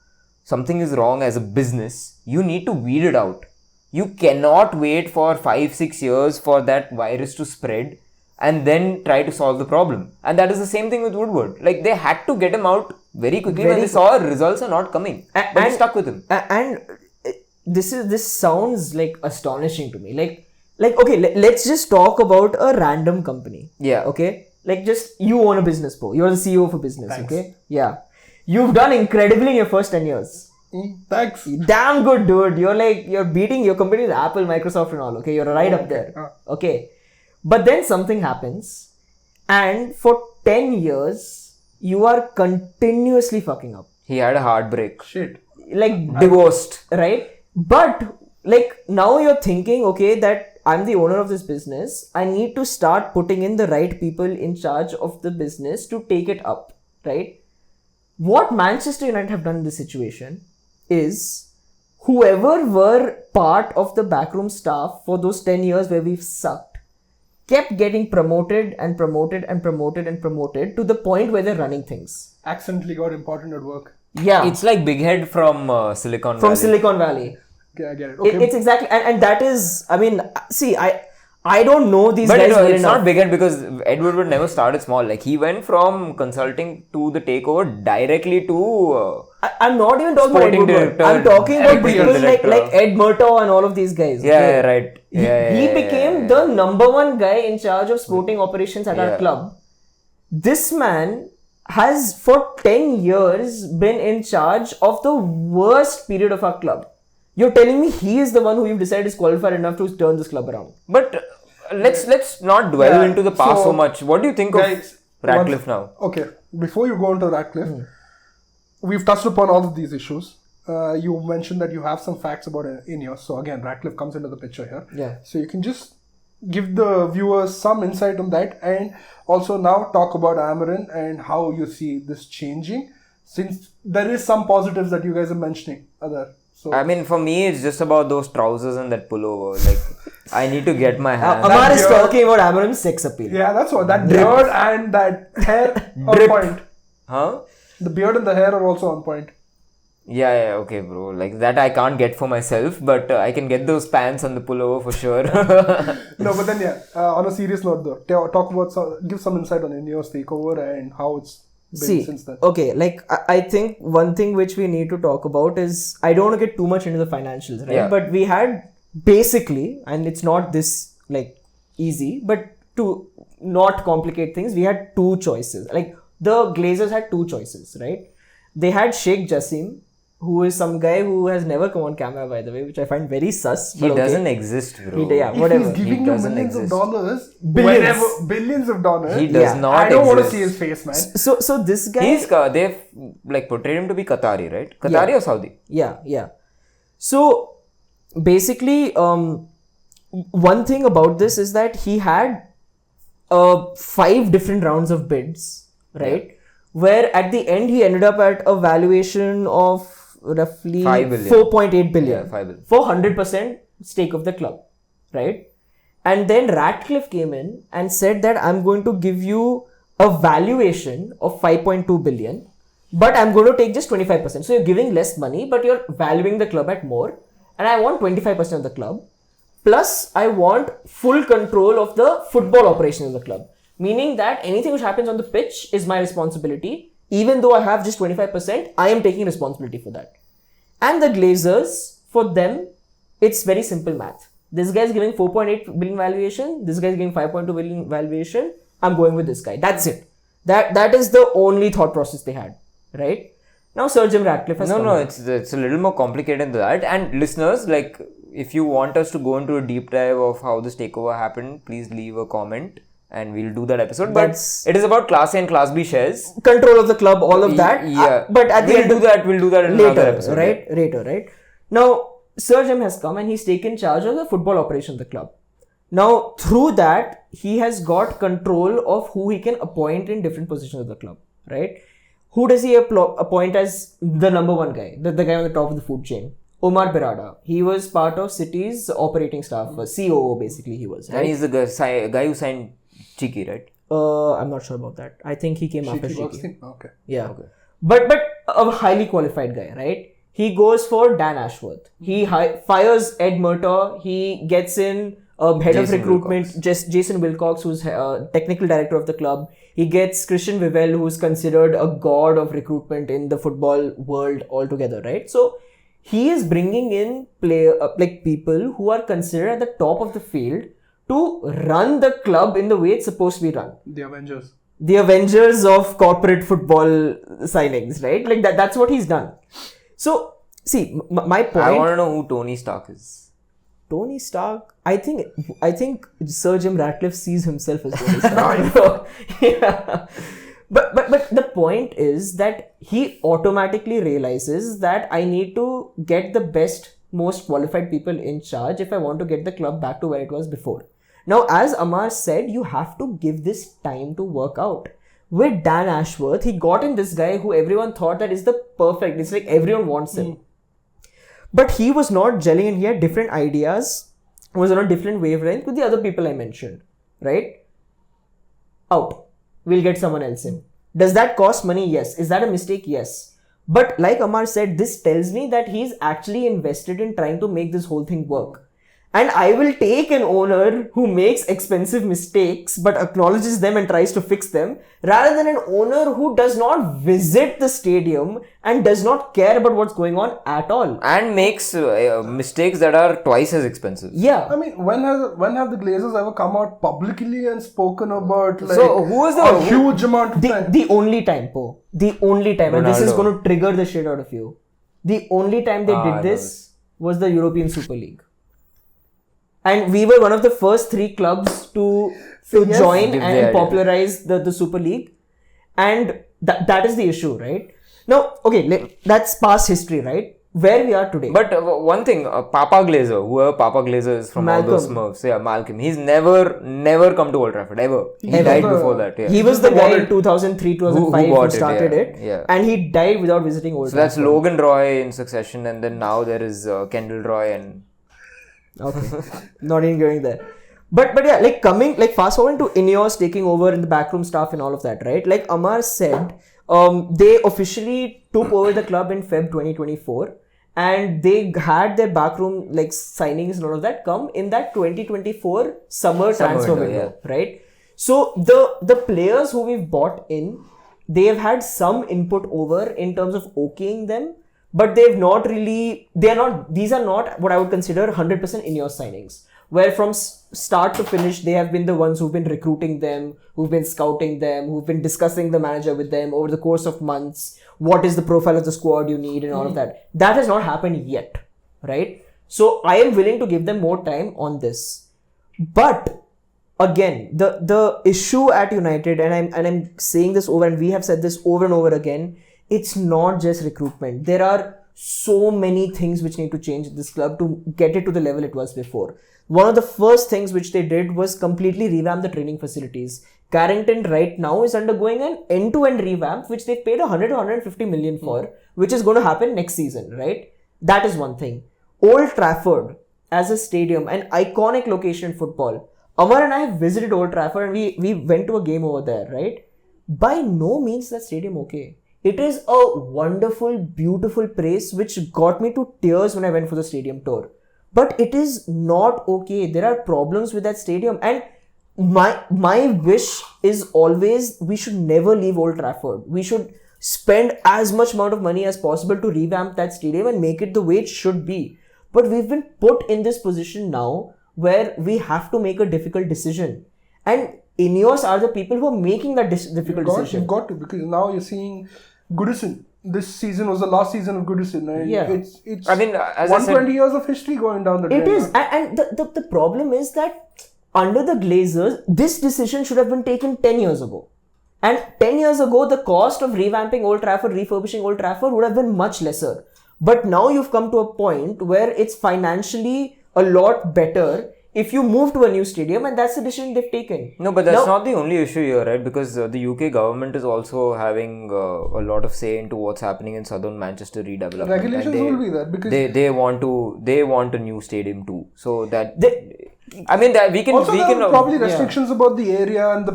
something is wrong as a business, you need to weed it out. You cannot wait for 5-6 years for that virus to spread and then try to solve the problem. And that is the same thing with Woodward. Like, they had to get him out very quickly when they saw results are not coming. But they stuck with him. And this sounds like astonishing to me. Like okay, let's just talk about a random company. Yeah. Okay? Like, just you own a business, Po. You're the CEO of a business. Thanks. Okay? Yeah. You've done incredibly in your first 10 years. Thanks. Damn good, dude. You're beating your companies, Apple, Microsoft and all. Okay? You're right up there. Okay? But then something happens, and for 10 years, you are continuously fucking up. He had a heartbreak. Shit. Like, divorced. Right? But, like, now you're thinking, okay, that I'm the owner of this business. I need to start putting in the right people in charge of the business to take it up. Right? What Manchester United have done in this situation is, whoever were part of the backroom staff for those 10 years where we've sucked, kept getting promoted and promoted and promoted and promoted to the point where they're running things. Accidentally got important at work. Yeah. It's like Big Head from Silicon Valley. From Silicon Valley. Okay, I get it. Okay. It's exactly, and that is, I mean, see, I don't know these but guys well it's enough. not Big Head, because Edward would never started small. Like, he went from consulting to the takeover directly to... I'm not even talking about Sporting Ed Woodward. director, I'm talking about technical people director. like Ed Murtaugh and all of these guys. Yeah, right. He became the number one guy in charge of sporting operations at our club. This man has for 10 years been in charge of the worst period of our club. You're telling me he is the one who you've decided is qualified enough to turn this club around. But let's not dwell into the past so much. What do you think of Ratcliffe now? Okay, before you go into Ratcliffe, we've touched upon all of these issues. You mentioned that you have some facts about Ineos. So again, Ratcliffe comes into the picture here. Yeah. So you can just give the viewers some insight on that, and also now talk about Amarin and how you see this changing, since there is some positives that you guys are mentioning. So I mean, for me, it's just about those trousers and that pullover. Like, I need to get my hands. Amar is talking about Amarin's sex appeal. Yeah, that's what. That beard and that hair on point. Huh? The beard and the hair are also on point. Yeah, okay, bro. Like, that I can't get for myself, but I can get those pants and the pullover for sure. No, but then on a serious note though, talk about give some insight on Ineos takeover and how it's been since then. Okay, like I think one thing which we need to talk about is, I don't want to get too much into the financials, right? Yeah. But we had basically, and it's not this like easy, but to not complicate things, we had two choices. Like, the Glazers had two choices, right? They had Sheikh Jassim, who is some guy who has never come on camera, by the way, which I find very sus. He doesn't exist, bro. Whatever. If he's giving you millions of dollars, billions of dollars, He does not I don't exist. want to see his face, man. So this guy... They've like portrayed him to be Qatari, right? Qatari or Saudi? Yeah. So basically, one thing about this is that he had 5 different rounds of bids, right? Yeah. Where at the end he ended up at a valuation of roughly 4.8 billion. Yeah, 5 billion. For 100% stake of the club, right? And then Ratcliffe came in and said that I'm going to give you a valuation of 5.2 billion, but I'm going to take just 25%. So you're giving less money, but you're valuing the club at more. And I want 25% of the club. Plus, I want full control of the football operation of the club. Meaning that anything which happens on the pitch is my responsibility. Even though I have just 25%, I am taking responsibility for that. And the Glazers, for them, it's very simple math. This guy is giving 4.8 billion valuation. This guy is giving 5.2 billion valuation. I'm going with this guy. That's it. That is the only thought process they had, right? Now Sir Jim Ratcliffe has come in. It's a little more complicated than that. And listeners, like, if you want us to go into a deep dive of how this takeover happened, please leave a comment and we'll do that episode. But it is about Class A and Class B shares. Control of the club, all of that. Yeah. But I think we'll do that in later, another episode. Right? Yeah. Later, right? Now, Sir Jim has come and he's taken charge of the football operation of the club. Now, through that, he has got control of who he can appoint in different positions of the club, right? Who does he appoint as the number one guy, the guy on the top of the food chain? Omar Berrada. He was part of City's operating staff, COO basically he was. Right? And he's the guy who signed Cheeky, right? I'm not sure about that. I think he came after Cheeky. Okay. Yeah. Okay. But a highly qualified guy, right? He goes for Dan Ashworth. He fires Ed Murtaugh. He gets in head of recruitment, Jason Wilcox, who's technical director of the club. He gets Christian Vivell, who's considered a god of recruitment in the football world altogether, right? So he is bringing in people who are considered at the top of the field to run the club in the way it's supposed to be run. The Avengers. The Avengers of corporate football signings, right? Like that's what he's done. So, see, my point... I want to know who Tony Stark is. Tony Stark? I think Sir Jim Ratcliffe sees himself as Tony Stark. Yeah. But the point is that he automatically realizes that I need to get the best, most qualified people in charge if I want to get the club back to where it was before. Now, as Amar said, you have to give this time to work out. With Dan Ashworth, he got in this guy who everyone thought that is the perfect. It's like everyone wants him. But he was not gelling and he had different ideas, was on a different wavelength with the other people I mentioned. Right? Out. We'll get someone else in. Does that cost money? Yes. Is that a mistake? Yes. But like Amar said, this tells me that he's actually invested in trying to make this whole thing work. And I will take an owner who makes expensive mistakes but acknowledges them and tries to fix them, rather than an owner who does not visit the stadium and does not care about what's going on at all. And makes mistakes that are twice as expensive. Yeah. I mean, when have the Glazers ever come out publicly and spoken about so who is a huge amount of time? The only time, Po. The only time. Ronaldo. And this is going to trigger the shit out of you. The only time they did this was the European Super League. And we were one of the first 3 clubs to join and popularize the Super League. And that is the issue, right? Now, okay, that's past history, right? Where we are today. But one thing, Papa Glazer, whoever Papa Glazer is from Malcolm. all those Smurfs, Malcolm, he's never come to Old Trafford, ever. He died before that, yeah. He was the guy in 2003, 2005 who started it. Yeah. And he died without visiting Old Trafford. So that's Logan Roy in succession, and then now there is Kendall Roy and... Okay, not even going there. But yeah, fast forward to Ineos taking over in the backroom staff and all of that, right? Like Amar said, they officially took over the club in Feb 2024 and they had their backroom signings and all of that come in that 2024 summer transfer window, right? So the players who we've bought in, they have had some input over in terms of okaying them. But these are not what I would consider 100% Ineos signings. Where from start to finish, they have been the ones who've been recruiting them, who've been scouting them, who've been discussing the manager with them over the course of months. What is the profile of the squad you need and all of that. That has not happened yet, right? So I am willing to give them more time on this. But again, the issue at United, and I'm saying this over, and we have said this over and over again, it's not just recruitment. There are so many things which need to change in this club to get it to the level it was before. One of the first things which they did was completely revamp the training facilities. Carrington right now is undergoing an end-to-end revamp which they paid 100 to 150 million for, which is going to happen next season, right? That is one thing. Old Trafford as a stadium, an iconic location in football. Amar and I have visited Old Trafford and we went to a game over there, right? By no means that stadium okay. It is a wonderful, beautiful place which got me to tears when I went for the stadium tour. But it is not okay. There are problems with that stadium. And my wish is always we should never leave Old Trafford. We should spend as much amount of money as possible to revamp that stadium and make it the way it should be. But we've been put in this position now where we have to make a difficult decision. And Ineos are the people who are making that difficult decision. You've got to, because now you're seeing Goodison this season was the last season of Goodison. And Yeah. It's I mean, as I 120 said, years of history going down the drain. It is. And the problem is that under the Glazers, this decision should have been taken 10 years ago. And 10 years ago, the cost of revamping Old Trafford, refurbishing Old Trafford would have been much lesser. But now you've come to a point where it's financially a lot better if you move to a new stadium, and that's the decision they've taken. no, but that's not the only issue here, right? Because the UK government is also having a lot of say into what's happening in southern Manchester redevelopment. Regulations And will be there because they want a new stadium too. So that that we can also we there can are probably restrictions about the area and the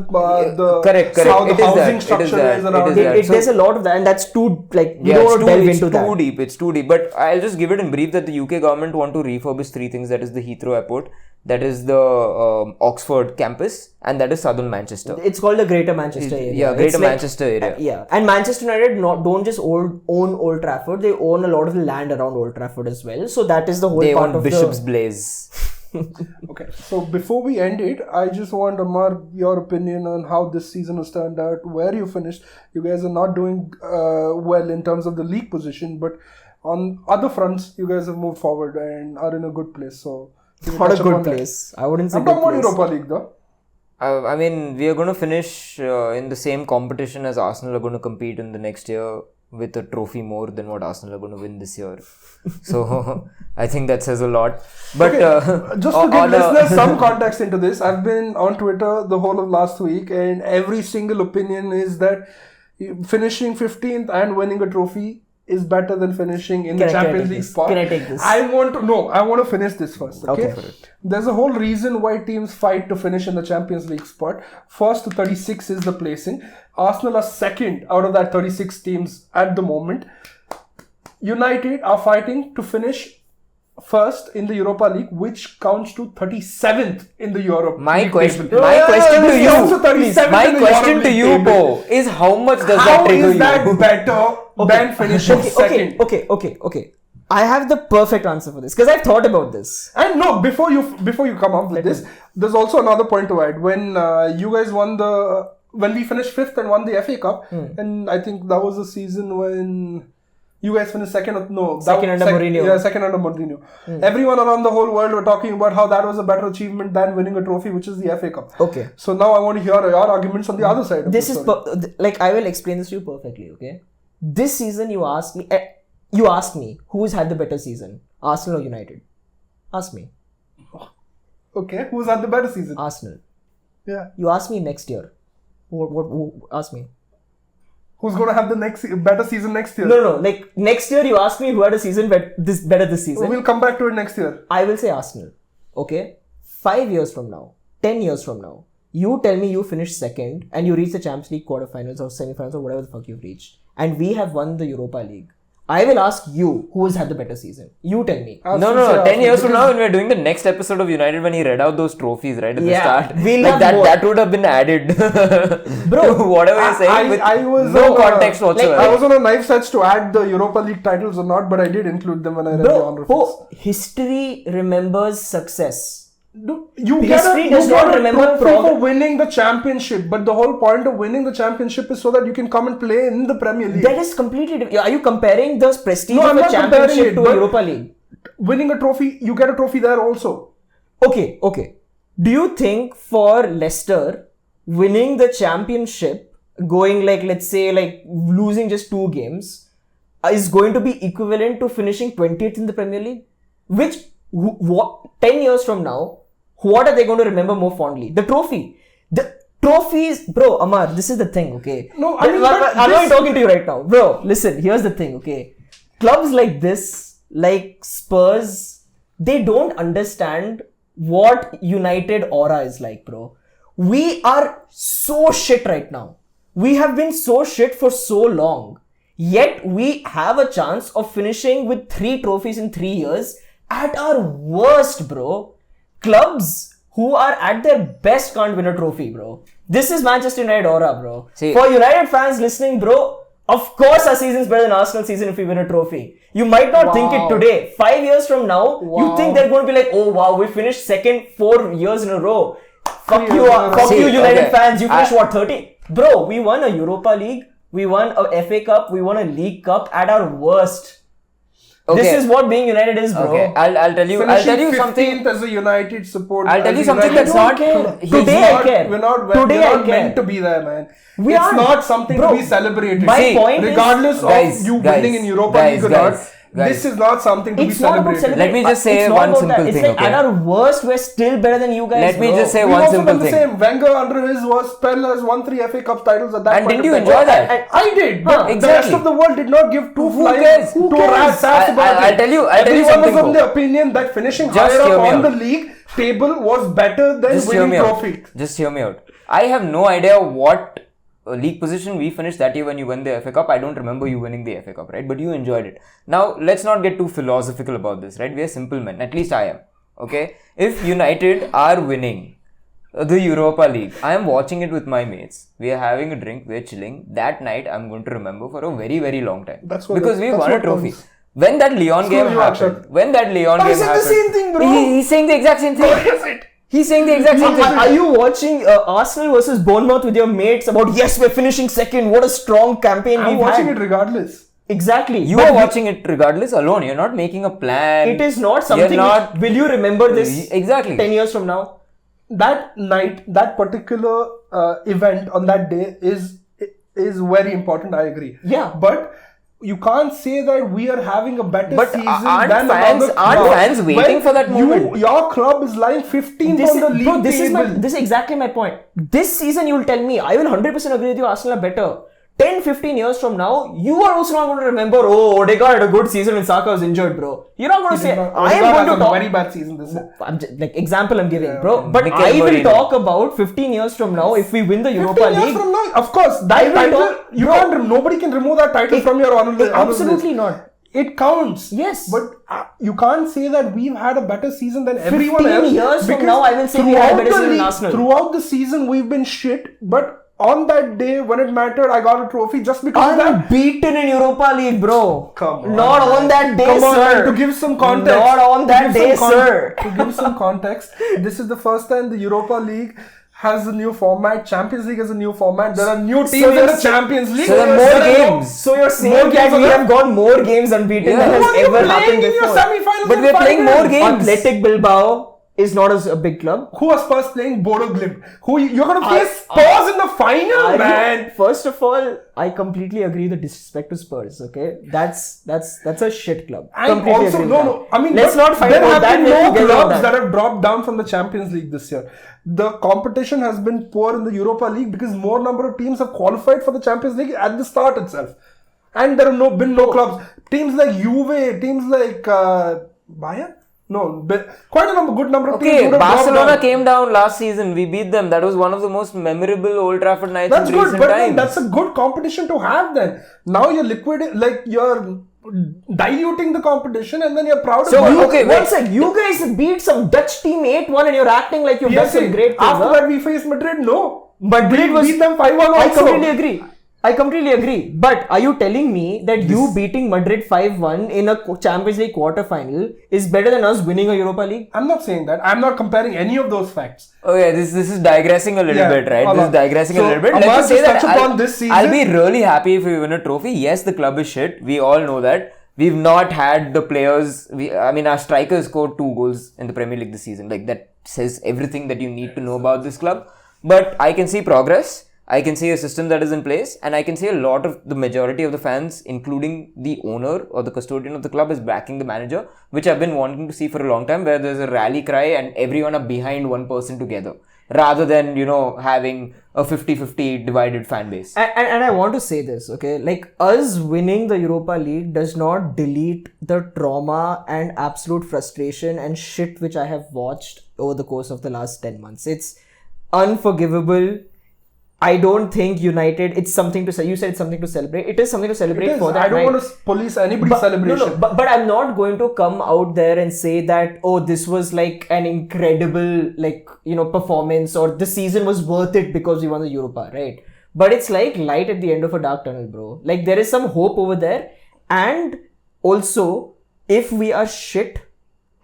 correct. how the It is housing that. structure It is that. is around. It is that. So- There's a lot of that, and that's too, like, you Yeah, don't it's want to too, delve it's into too that. deep. It's too deep. But I'll just give it in brief that the UK government want to refurbish three things. That is the Heathrow Airport, that is the Oxford campus, and that is southern Manchester. It's called the Greater Manchester area. Yeah, It's Greater like- Manchester area. Yeah, and Manchester United don't just own Old Trafford; they own a lot of the land around Old Trafford as well. So that is the whole They part own of Bishop's Blaze. Okay, so before we end it, I just want, Amar, your opinion on how this season has turned out, where you finished. You guys are not doing well in terms of the league position, but on other fronts, you guys have moved forward and are in a good place. So, can you Not a touch upon good that? place. I wouldn't say I'm good talking about place. Europa League though. I mean, we are going to finish in the same competition as Arsenal are going to compete in the next year with a trophy more than what Arsenal are going to win this year. So, I think that says a lot. But Just to give listeners some context into this, I've been on Twitter the whole of last week, and every single opinion is that finishing 15th and winning a trophy is better than finishing in the Champions League spot. Can I take this? I want to finish this first. Okay. There's a whole reason why teams fight to finish in the Champions League spot. First to 36 is the placing. Arsenal are second out of that 36 teams at the moment. United are fighting to finish first in the Europa League, which counts to 37th in the Europe. my League question table. to you, Also 37th my in the question Europe to League you, table. Bo, is how much does How that trigger is that you? better than finishing second? Okay. I have the perfect answer for this because I've thought about this. And no, before you come up with this, there's also another point to add. When you guys when we finished fifth and won the FA Cup, and I think that was the season when you guys finished second under Mourinho. Yeah, second under Mourinho. Everyone around the whole world were talking about how that was a better achievement than winning a trophy, which is the FA Cup. Okay. So now I want to hear your arguments on the other side of This the is story. like I will explain this to you perfectly. Okay. This season, you asked me who's had the better season, Arsenal or United? Ask me. Okay, who's had the better season? Arsenal. Yeah. You ask me next year. Who ask me? Who's going to have the better season next year? No. Like next year, you ask me who had a season better this season. We'll come back to it next year. I will say Arsenal. Okay? 5 years from now, 10 years from now, you tell me you finished second and you reach the Champions League quarterfinals or semifinals or whatever the fuck you've reached, and we have won the Europa League. I will ask you who has had the better season. You tell me. No. 10 years from now, when we're doing the next episode of United, when he read out those trophies right at the start, we'll like have more. that would have been added. Bro, whatever you're saying, with I was no on context whatsoever. I was on a knife edge to add the Europa League titles or not, but I did include them when I read the honor Bro, history remembers success. History does not remember for winning the championship, but the whole point of winning the championship is so that you can come and play in the Premier League. That is completely different. Are you comparing the prestige No, of I'm a not comparing championship it, to but- a Europa League? Winning a trophy, you get a trophy there also. Okay. Do you think for Leicester winning the championship, going like, let's say, like losing just 2 games, is going to be equivalent to finishing 20th in the Premier League? Which, 10 years from now, what are they going to remember more fondly? The trophy. The trophies, bro, Amar, this is the thing, okay? No, I mean, I'm not talking to you right now. Bro, listen, here's the thing, okay? Clubs like this, like Spurs, they don't understand what United aura is like, bro. We are so shit right now. We have been so shit for so long. Yet we have a chance of finishing with 3 trophies in 3 years at our worst, bro. Clubs who are at their best can't win a trophy, bro. This is Manchester United aura, bro. See, for United fans listening, bro, of course our season's better than Arsenal season if we win a trophy. You might not think it today. 5 years from now, you think they're going to be like, oh wow, we finished second 4 years in a row. Fuck you, United fans. You finished what, 30? Bro, we won a Europa League We won a FA Cup. We won a League Cup at our worst. Okay. This is what being United is, bro. Okay, I'll tell you something. 15th as a United supporter. I'll tell you something that's not. Today I care. We're not Today I care. meant to be there, man. We it's aren't. not something Bro, to be celebrated. my point is- regardless Guys, of you guys, winning in Europa guys, League or not, guys, guys. this is not something to be It's not about celebrated. celebrating. Let me just say It's not one about simple that. It's thing, like okay? at our worst, we're still better than you guys. Let me bro. just say We've one also simple done the thing. same. Wenger under his was Spell has won 3 FA Cup titles at that And point. didn't you of time. enjoy that? I did, but the exactly. rest of the world did not give two Who flying cares? Who two cares? rats ass about I'll it. tell you Everyone something, was of bro. the opinion that finishing Just higher hear up me on out. the league table was better than Just hear winning me out. trophy. Just hear me out. I have no idea what league position we finished that year when you won the FA Cup. I don't remember you winning the FA Cup, right? But you enjoyed it. Now, let's not get too philosophical about this, right? We are simple men. At least I am. Okay? If United are winning the Europa League, I am watching it with my mates. We are having a drink. We are chilling. That night, I'm going to remember for a very, very long time. Because we won a trophy. Counts. When that Leon game you, happened, I said the same thing, bro. He's saying the exact same thing. What is it? He's saying the exact same thing. Are you watching Arsenal versus Bournemouth with your mates about yes, we're finishing second? What a strong campaign I'm we've watching had. it regardless. Exactly. You But are watching it regardless alone. You're not making a plan. It is not something. You're not. Will you remember this? Exactly. 10 years from now. That night, that particular event on that day is very important. I agree. Yeah. But you can't say that we are having a better But season aren't than fans- another aren't club. fans waiting When for that moment? Your club is lying 15th on the league table. This is exactly my point. This season, you'll tell me, I will 100% agree with you, Arsenal are better. 10, 15 years from now, you are also not going to remember, oh, Odegaard had a good season when Saka was injured, bro. You're not going to say, I am going to a talk. very bad season this year. Example I'm giving, bro. But Mikel I will Merino. talk about 15 years from now if we win the 15 Europa years League. from now, of course, I that will title, talk- you bro. can't, nobody can remove that title from your honor list. Absolutely not. It counts. Yes. But you can't say that we've had a better season than everyone 15 else. years from because now, I will say we had a throughout better the season than league- Arsenal. Throughout the season, we've been shit. But on that day, when it mattered, I got a trophy just because of that. Unbeaten in Europa League, bro. Come on, Not man. on that day, Come on, sir. man, to give some context. Not on To that give day, some sir. To give some context, this is the first time the Europa League has a new format. Champions League has a new format. There are new teams in you're the saying- Champions League. so there are more games. So you're saying More that games we are have gone more games unbeaten Yeah. than Who has are you ever playing happened in your before. semi-finals? But and we're playing finals? more games. Athletic Bilbao is not a big club. Who are Spurs playing? Bodo Glimt. Who you're going to face Spurs in the final, man. First of all, I completely agree with the disrespect to Spurs. Okay, that's a shit club. And Completely also, agree with that. I mean, let's but not fight there about have that. been Let's no forget about clubs that. that have dropped down from the Champions League this year. The competition has been poor in the Europa League because more number of teams have qualified for the Champions League at the start itself. And there have been no clubs. Teams like Juve, teams like Bayern? No, but quite a good number of teams. Okay, would have dropped Barcelona down. came down last season. We beat them. That was one of the most memorable Old Trafford nights That's in good, recent but then times. that's a good competition to have then. Now you're you're diluting the competition and then you're proud So about it. okay, one wait. sec, you guys beat some Dutch team 8-1 and you're acting like you've done Yes, some great things. after huh? that we faced Madrid, no. Madrid we beat them 5-1 also. I completely agree. But are you telling me that you beating Madrid 5-1 in a Champions League quarter-final is better than us winning a Europa League? I'm not saying that. I'm not comparing any of those facts. Okay, this is digressing a little Yeah, bit, right? hold This is on. digressing a So, little bit. Amar, Let's just say just that touch upon this season. I'll be really happy if we win a trophy. Yes, the club is shit. We all know that. We've not had the players. Our striker scored 2 goals in the Premier League this season. Like, that says everything that you need to know about this club. But I can see progress. I can see a system that is in place, and I can see a lot of the majority of the fans, including the owner or the custodian of the club, is backing the manager, which I've been wanting to see for a long time, where there's a rally cry and everyone are behind one person together, rather than, having a 50-50 divided fan base. And I want to say this, okay? Like, us winning the Europa League does not delete the trauma and absolute frustration and shit which I have watched over the course of the last 10 months. It's unforgivable. I don't think United, it's something to say. You said it's something to celebrate. It is something to celebrate for that I don't night. want to police anybody's celebration. But I'm not going to come out there and say that, oh, this was like an incredible, performance, or the season was worth it because we won the Europa, right? But it's like light at the end of a dark tunnel, bro. Like, there is some hope over there. And also, if we are shit,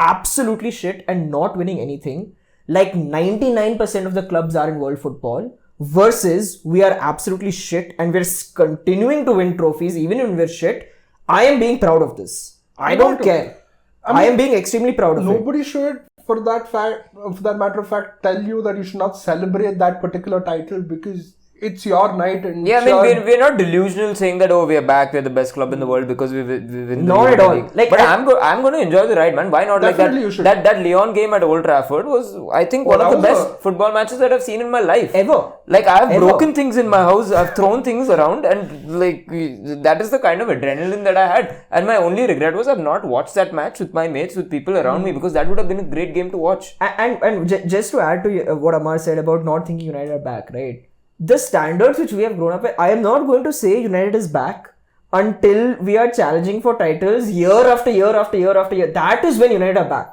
absolutely shit, and not winning anything, like 99% of the clubs are in world football, versus we are absolutely shit and we're continuing to win trophies even when we're shit, I am being proud of this. I don't care. I am being extremely proud of it. Nobody should, for that matter of fact, tell you that you should not celebrate that particular title because it's your night. And yeah, I mean, we're not delusional saying that, oh, we are back, we're the best club in the world because we win the Not at all. League. But I'm going to enjoy the ride, man. Why not? Definitely Like you should. that Leon game at Old Trafford was, I think, one of the best football matches that I've seen in my life. Ever. Like, I've broken things in my house, I've thrown things around, and like, that is the kind of adrenaline that I had. And my only regret was I've not watched that match with my mates, with people around me, because that would have been a great game to watch. And just to add to what Amar said about not thinking United are back, right? The standards which we have grown up with, I am not going to say United is back until we are challenging for titles year after year after year after year. That is when United are back.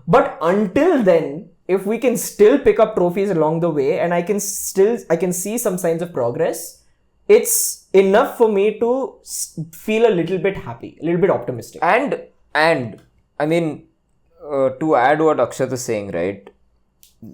But until then, if we can still pick up trophies along the way and I can see some signs of progress, it's enough for me to feel a little bit happy, a little bit optimistic. And I mean, to add what Akshat is saying, right?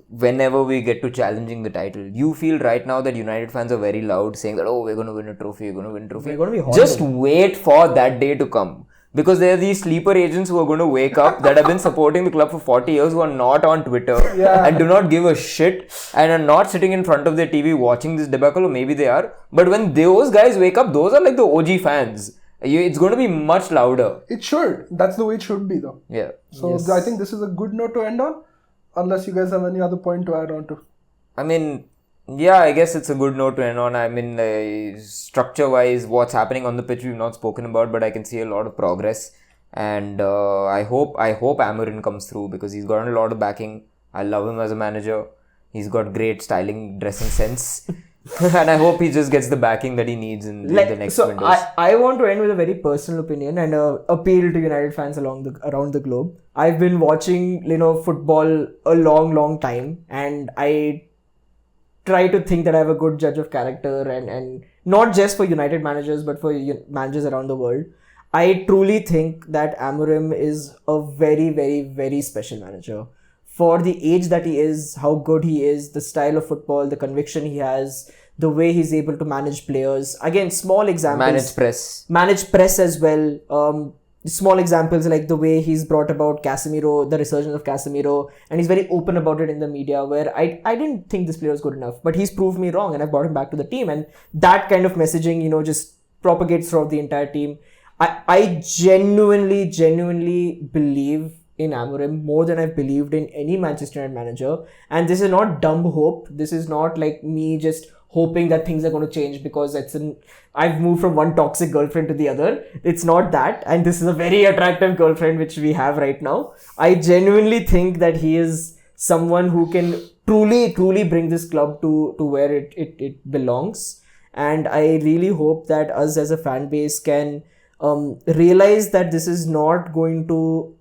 Whenever we get to challenging the title, you feel right now that United fans are very loud saying that, oh, we're going to win a trophy, we're going to win a trophy. We're going to be horrible. Just wait for that day to come. Because there are these sleeper agents who are going to wake up that have been supporting the club for 40 years who are not on Twitter and do not give a shit and are not sitting in front of their TV watching this debacle, or maybe they are. But when those guys wake up, those are like the OG fans. It's going to be much louder. It should. That's the way it should be, though. Yeah. So I think this is a good note to end on. Unless you guys have any other point to add on to. I mean, yeah, I guess it's a good note to end on. I mean, structure-wise, what's happening on the pitch we've not spoken about, but I can see a lot of progress. And I hope Amorim comes through because he's got a lot of backing. I love him as a manager. He's got great styling, dressing sense. And I hope he just gets the backing that he needs in the next windows. I want to end with a very personal opinion and appeal to United fans around the globe. I've been watching, football a long time, and I try to think that I have a good judge of character and not just for United managers but for managers around the world. I truly think that Amorim is a very, very, very special manager. For the age that he is, how good he is, the style of football, the conviction he has, the way he's able to manage players. Again, small examples. Manage press as well. Small examples like the way he's brought about Casemiro, the resurgence of Casemiro, and he's very open about it in the media where I didn't think this player was good enough, but he's proved me wrong and I brought him back to the team. And that kind of messaging, just propagates throughout the entire team. I genuinely believe in Amorim more than I've believed in any Manchester United manager. And this is not dumb hope. This is not like me just hoping that things are going to change because I've moved from one toxic girlfriend to the other. It's not that. And this is a very attractive girlfriend which we have right now. I genuinely think that he is someone who can truly bring this club to where it belongs. And I really hope that us as a fan base can realize that this is not going to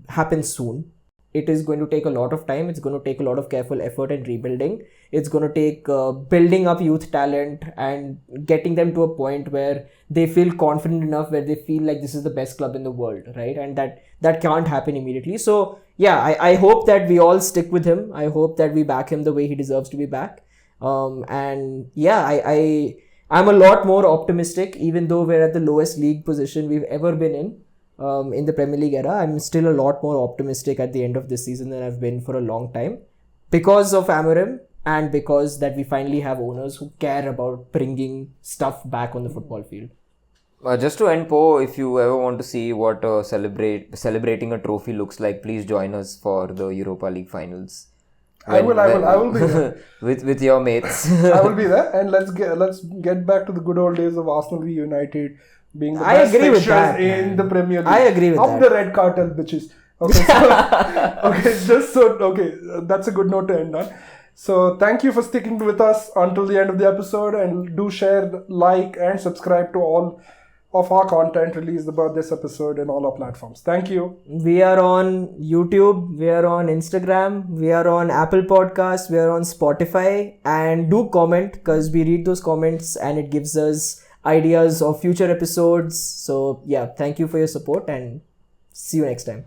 happen soon. It is going to take a lot of time. It's going to take a lot of careful effort and rebuilding. It's going to take building up youth talent and getting them to a point where they feel confident enough, where they feel like this is the best club in the world, right? And that can't happen immediately. So yeah, I hope that we all stick with him. I hope that we back him the way he deserves to be back. And yeah, I'm a lot more optimistic, even though we're at the lowest league position we've ever been in the Premier League era. I'm still a lot more optimistic at the end of this season than I've been for a long time because of Amorim and because that we finally have owners who care about bringing stuff back on the football field. Just to end, Po, if you ever want to see what celebrating a trophy looks like, please join us for the Europa League finals. I will be there. with your mates. I will be there, and let's get back to the good old days of Arsenal v United being the best fixtures in the Premier League. I agree with that. Up the red cartel, bitches. Okay, that's a good note to end on. So thank you for sticking with us until the end of the episode, and do share, like, and subscribe to all of our content released about this episode in all our platforms. Thank you. We are on YouTube, we are on Instagram, we are on Apple Podcasts, we are on Spotify, and do comment because we read those comments and it gives us ideas of future episodes. So yeah, thank you for your support and see you next time.